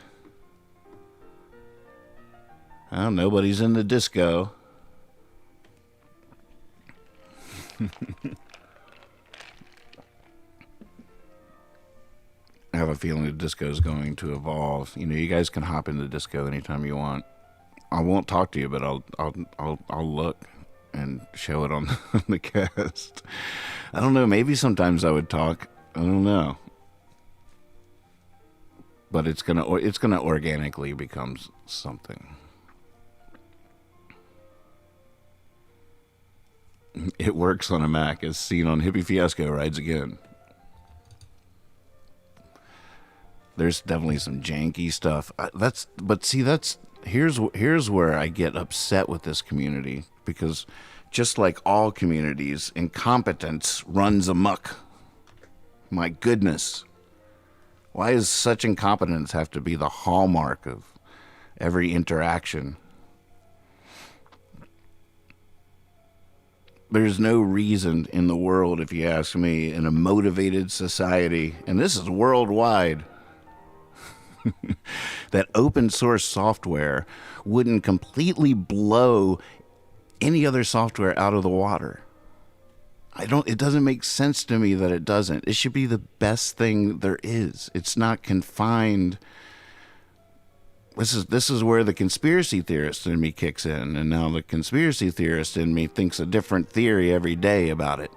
D: Well, nobody's in the disco. have a feeling the disco is going to evolve. You know, you guys can hop into the disco anytime you want. I won't talk to you, but I'll look and show it on the cast. I don't know. Maybe sometimes I would talk. I don't know. But it's gonna organically become something. It works on a Mac, as seen on Hippie Fiasco Rides Again. There's definitely some janky stuff. Here's where I get upset with this community, because just like all communities, incompetence runs amok. My goodness. Why does such incompetence have to be the hallmark of every interaction? There's no reason in the world, if you ask me, in a motivated society, and this is worldwide, that open source software wouldn't completely blow any other software out of the water. It doesn't make sense to me that it doesn't. It should be the best thing there is. It's not confined. This is where the conspiracy theorist in me kicks in, and now the conspiracy theorist in me thinks a different theory every day about it.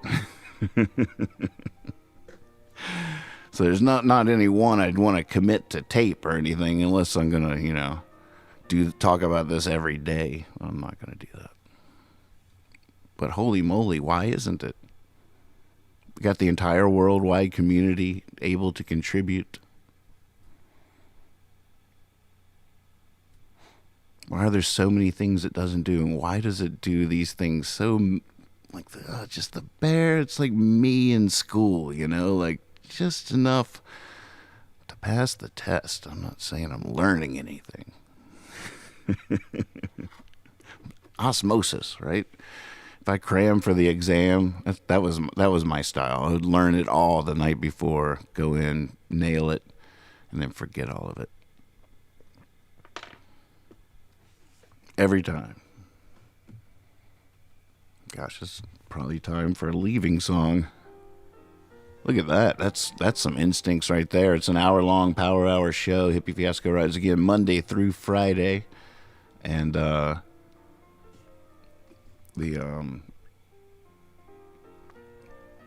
D: So there's not any one I'd want to commit to tape or anything, unless I'm gonna, talk about this every day. I'm not gonna do that. But holy moly, why isn't it? We got the entire worldwide community able to contribute. Why are there so many things it doesn't do? And why does it do these things so, like, just the bare, it's like me in school, like just enough to pass the test. I'm not saying I'm learning anything. Osmosis, right? If I cram for the exam, that was my style. I would learn it all the night before, go in, nail it, and then forget all of it. Every time. Gosh, it's probably time for a leaving song. Look at that. That's some instincts right there. It's an hour-long Power Hour show. Hippie Fiasco Rides Again, Monday through Friday. And the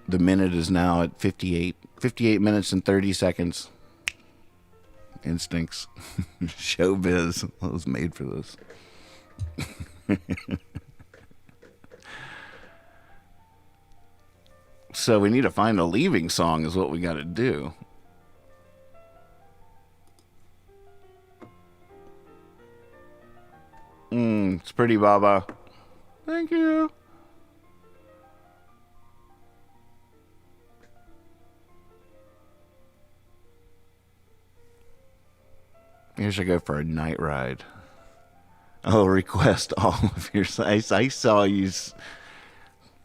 D: minute is now at 58 minutes and 30 seconds. Instincts. Showbiz. I was made for this. So we need to find a leaving song is what we got to do. It's pretty, Baba. Thank you. Here should go for a night ride. Oh, request all of your size. I saw you.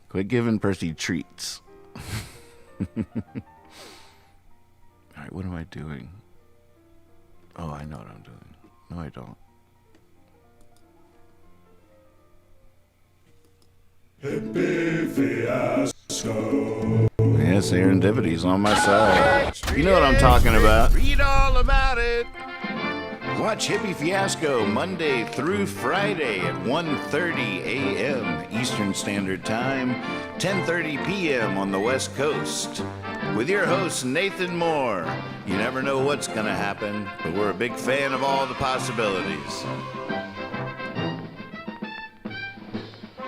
D: Quit giving Percy treats. All right, what am I doing? Oh, I know what I'm doing. No, I don't.
J: Hippie Fiasco.
D: Yeah, serendipity's on my side. You know what I'm talking about. Read all about it. Watch Hippie Fiasco Monday through Friday at 1:30 a.m. Eastern Standard Time, 10:30 p.m. on the West Coast. With your host, Nathan Moore. You never know what's going to happen, but we're a big fan of all the possibilities.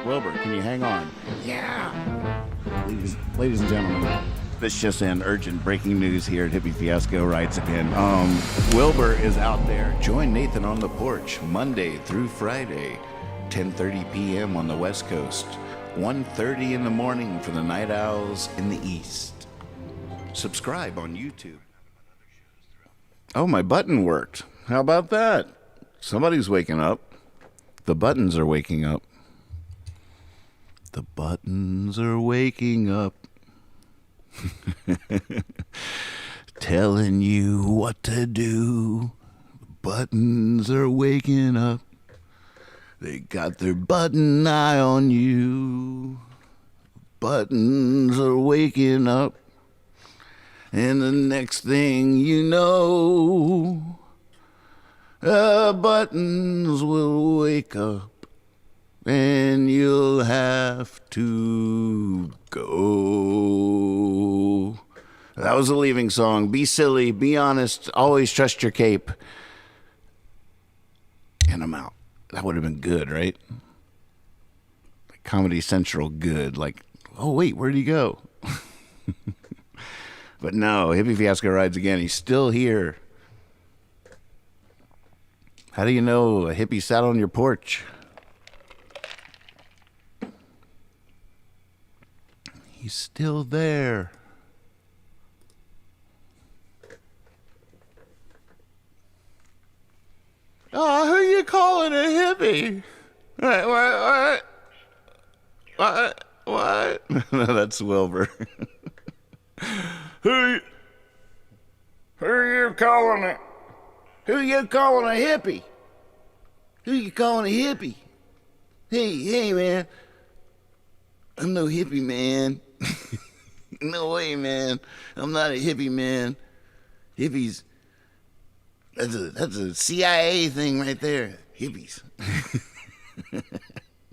D: Wilbur, can you hang on? Yeah. Ladies and gentlemen, this just in, urgent breaking news here at Hippie Fiasco Rides Again. Wilbur is out there. Join Nathan on the porch Monday through Friday, 10:30 p.m. on the West Coast, 1:30 in the morning for the Night Owls in the East. Subscribe on YouTube. Oh, my button worked. How about that? Somebody's waking up. The buttons are waking up. The buttons are waking up. Telling you what to do. The buttons are waking up. They got their button eye on you. Buttons are waking up. And the next thing you know, buttons will wake up and you'll have to go. That was a leaving song. Be silly, be honest, always trust your cape. And I'm out. That would have been good, right? Like Comedy Central good. Like, oh, wait, where'd he go? But no, Hippie Fiasco rides again. He's still here. How do you know a hippie sat on your porch? He's still there. Oh, who you calling a hippie? What? No, that's Wilbur. Who you calling it? Who you calling a hippie? Who you calling a hippie? Hey, man. I'm no hippie, man. No way, man. I'm not a hippie, man. Hippies. That's a CIA thing right there. Hippies.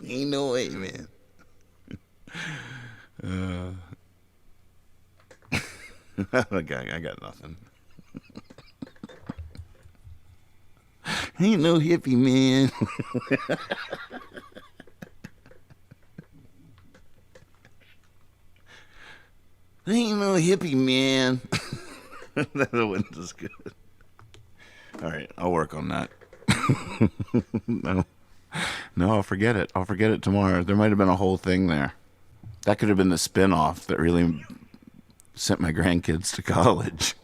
D: Ain't no way, man. Okay, I got nothing. Ain't no hippie, man. Ain't no hippie, man. That wasn't as good. All right, I'll work on that. No, I'll forget it. I'll forget it tomorrow. There might have been a whole thing there. That could have been the spin-off that really sent my grandkids to college.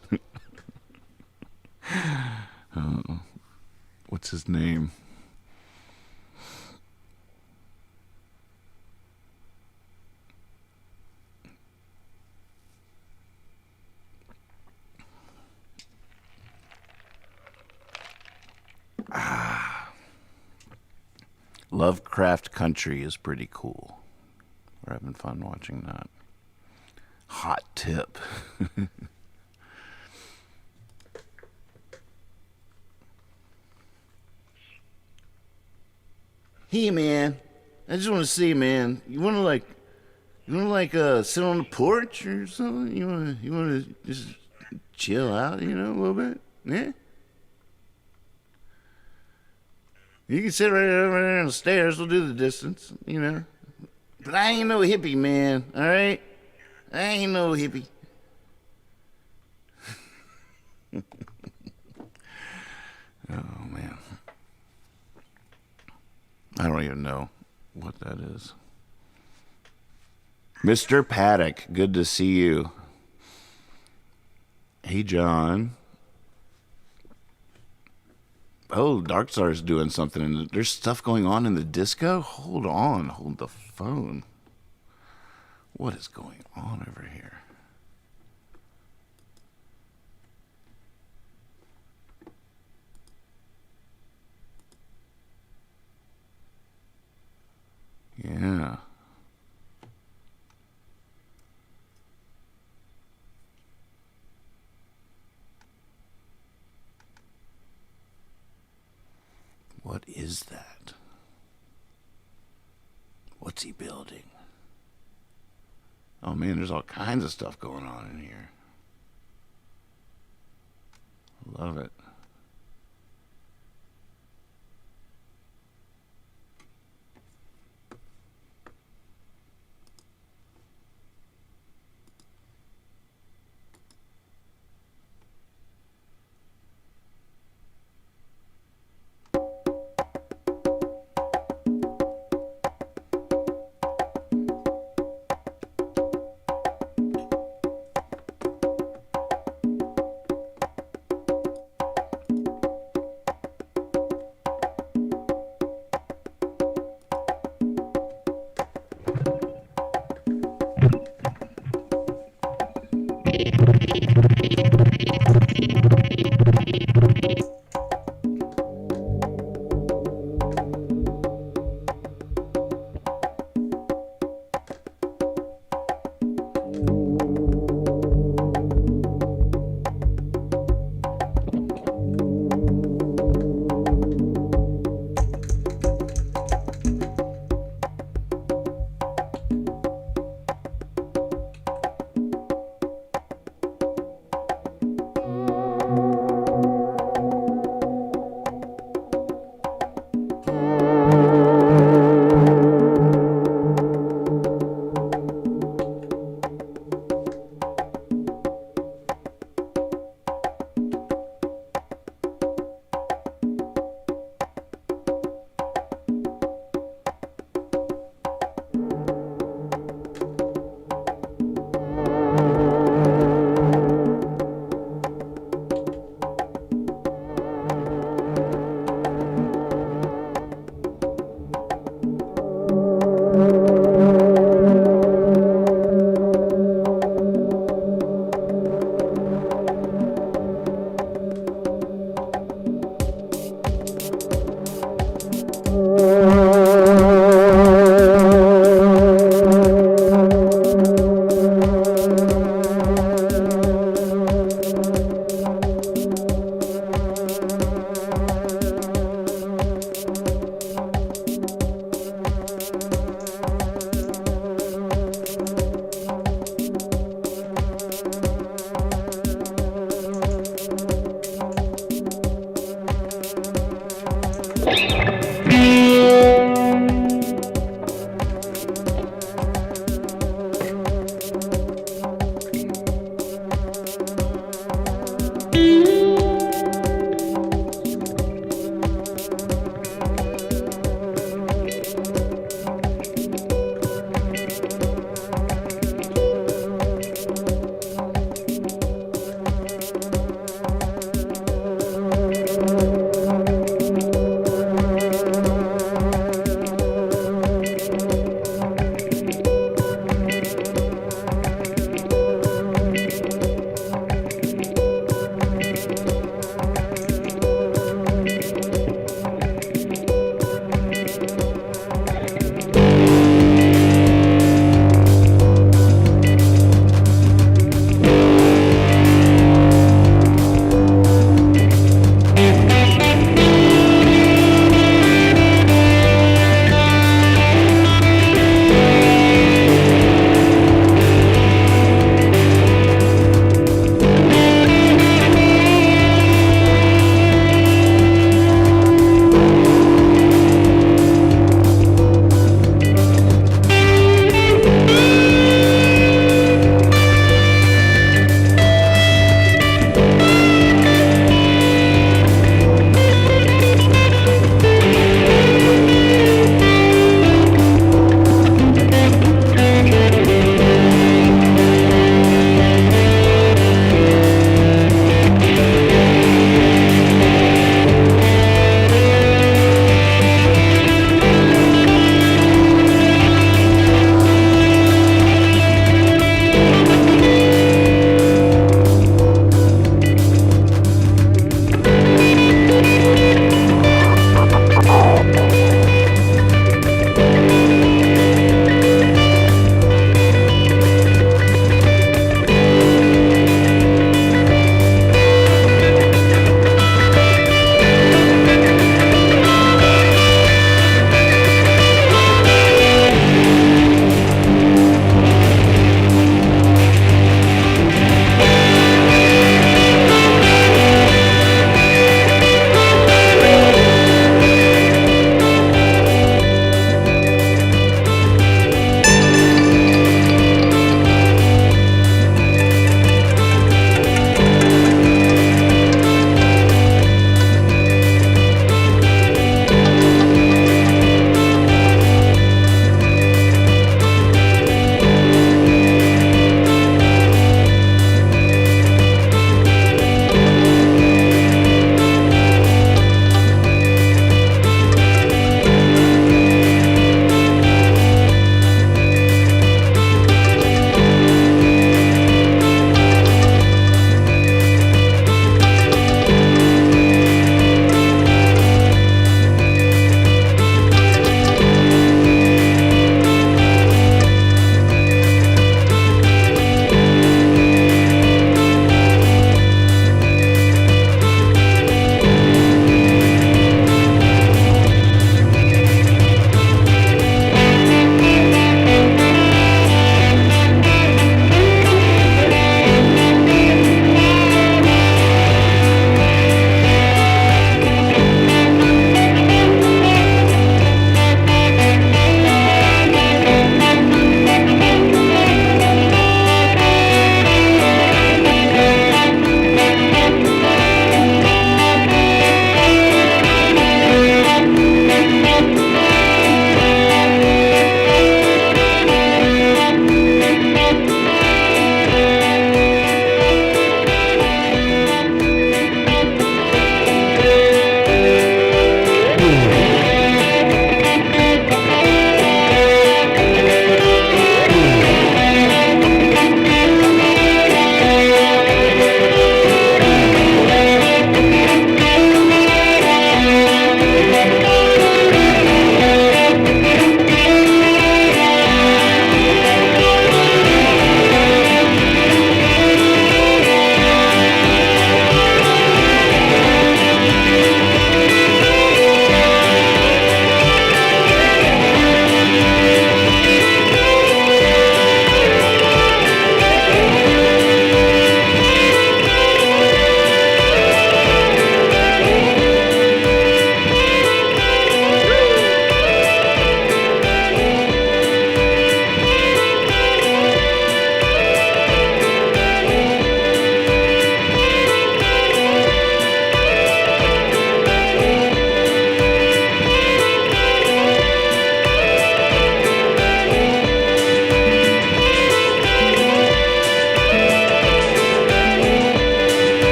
D: What's his name? Lovecraft Country is pretty cool. We're having fun watching that. Hot tip. Hey, man. I just want to see, man. You want to sit on the porch or something? You want to just chill out, a little bit? Yeah? You can sit right over there on the stairs. We'll do the distance, But I ain't no hippie, man, all right? I ain't no hippie. Oh, man. I don't even know what that is. Mr. Paddock, good to see you. Hey, John. Oh, Darkstar's doing something. There's stuff going on in the disco? Hold on. Hold the phone. What is going on over here? Yeah. What is that? What's he building? Oh man, there's all kinds of stuff going on in here. Love it.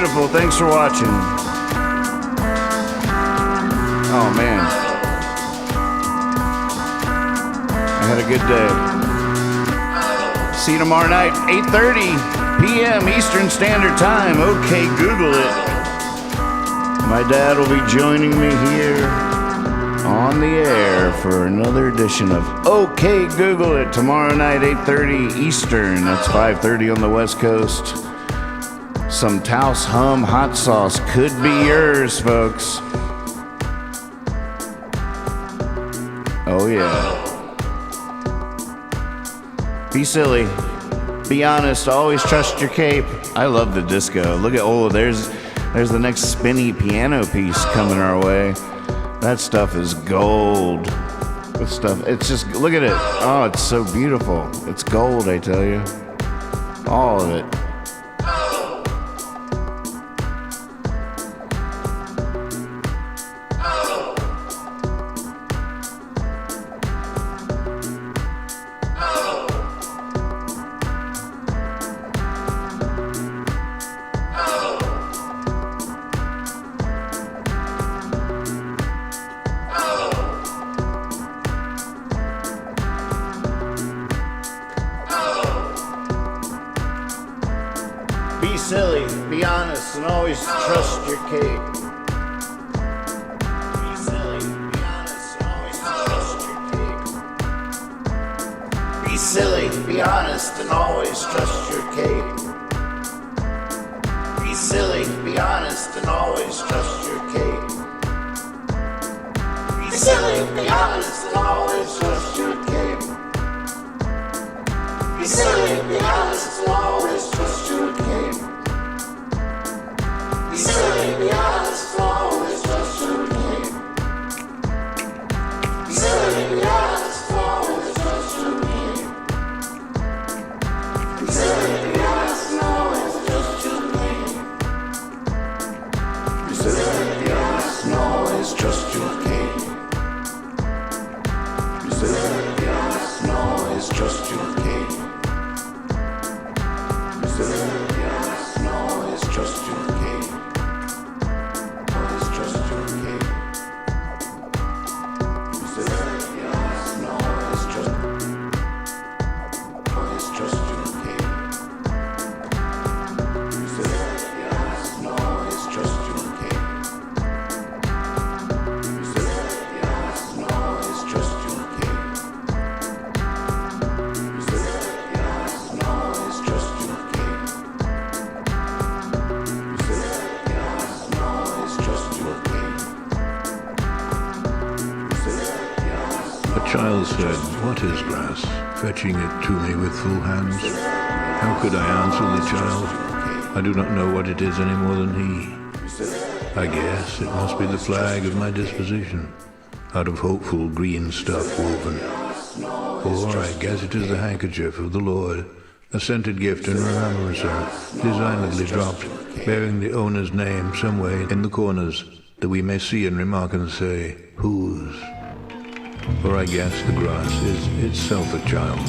D: beautiful. Thanks for watching. Oh, man. I had a good day. See you tomorrow night, 8:30 p.m. Eastern Standard Time. Okay, Google it. My dad will be joining me here on the air for another edition of Okay, Google It. Tomorrow night, 8:30 Eastern. That's 5:30 on the West Coast. Some Taos Hum hot sauce could be yours, folks. Oh, yeah. Be silly. Be honest. Always trust your cape. I love the disco. Look at, there's the next spinny piano piece coming our way. That stuff is gold. This stuff, it's just, look at it. Oh, it's so beautiful. It's gold, I tell you. All of it. Be silly, be honest, and always trust your cape. Be silly, be honest, and always trust your cape. Be silly, be honest, and always trust your cape. Be silly, be honest, and always trust your cape. Be silly, be honest, and always trust your cape. Be silly, be honest, and always trust your cape. Be silly, be honest, and always trust your cape. Be silly, be honest, and always trust your cape. Be silly, be honest, and always trust your cape. Be silly, be honest, and always trust your cape. Be silly, be honest, and always trust your cape. Be silly, be honest, and always trust your cape. Always trust your cape. Be silly, be honest, and always trust. Always trust your cape. Be silly, be honest, and always trust your cape. Be silly, be honest, and always trust your cape. Be silly, be honest, and always trust your cape. Be silly, be honest, and always trust your cape. Be silly, be honest.
J: A child said, "What is grass?" fetching it to me with full hands. How could I answer the child? I do not know what it is any more than he. I guess it must be the flag of my disposition, out of hopeful green stuff woven. Or I guess it is the handkerchief of the Lord, a scented gift in remembrance of, designedly dropped, bearing the owner's name some way in the corners, that we may see and remark and say, whose? Or I guess the grass is itself a child,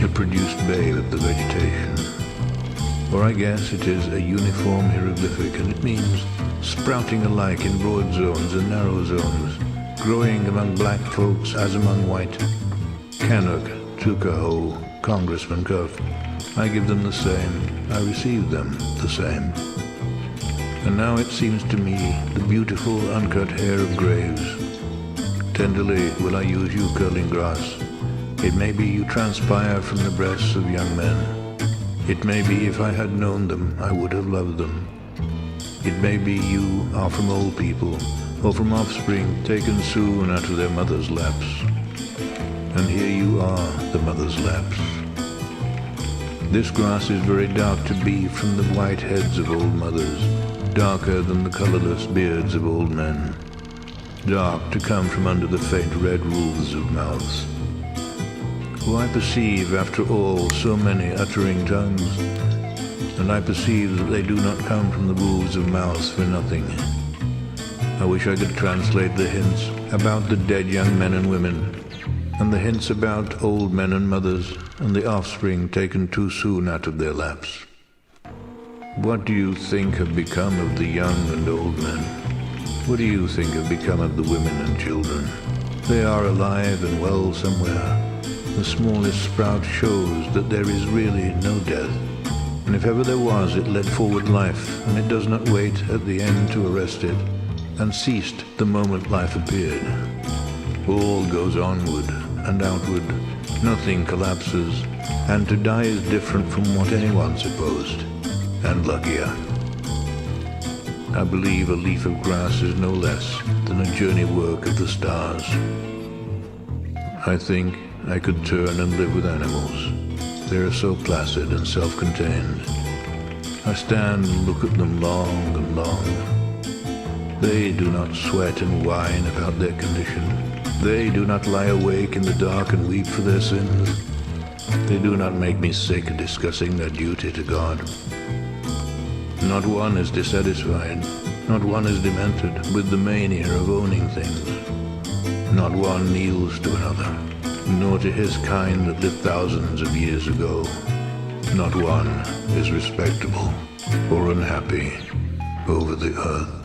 J: a produced babe of the vegetation. Or I guess it is a uniform hieroglyphic, and it means sprouting alike in broad zones and narrow zones, growing among black folks as among white. Canuck, Tuckahoe, Congressman Cuff, I give them the same, I receive them the same. And now it seems to me the beautiful uncut hair of graves. Tenderly will I use you, curling grass. It may be you transpire from the breasts of young men. It may be if I had known them, I would have loved them. It may be you are from old people, or from offspring taken soon out of their mother's laps. And here you are, the mother's laps. This grass is very dark to be from the white heads of old mothers, darker than the colorless beards of old men, dark to come from under the faint red roofs of mouths. For I perceive, after all, so many uttering tongues, and I perceive that they do not come from the roofs of mouths for nothing. I wish I could translate the hints about the dead young men and women, and the hints about old men and mothers, and the offspring taken too soon out of their laps. What do you think have become of the young and old men? What do you think have become of the women and children? They are alive and well somewhere. The smallest sprout shows that there is really no death. And if ever there was, it led forward life, and it does not wait at the end to arrest it, and ceased the moment life appeared. All goes onward and outward, nothing collapses, and to die is different from what anyone supposed, and luckier. I believe a leaf of grass is no less than a journey work of the stars. I think I could turn and live with animals. They are so placid and self-contained. I stand and look at them long and long. They do not sweat and whine about their condition. They do not lie awake in the dark and weep for their sins. They do not make me sick discussing their duty to God. Not one is dissatisfied. Not one is demented with the mania of owning things. Not one kneels to another, nor to his kind that lived thousands of years ago. Not one is respectable or unhappy over the earth.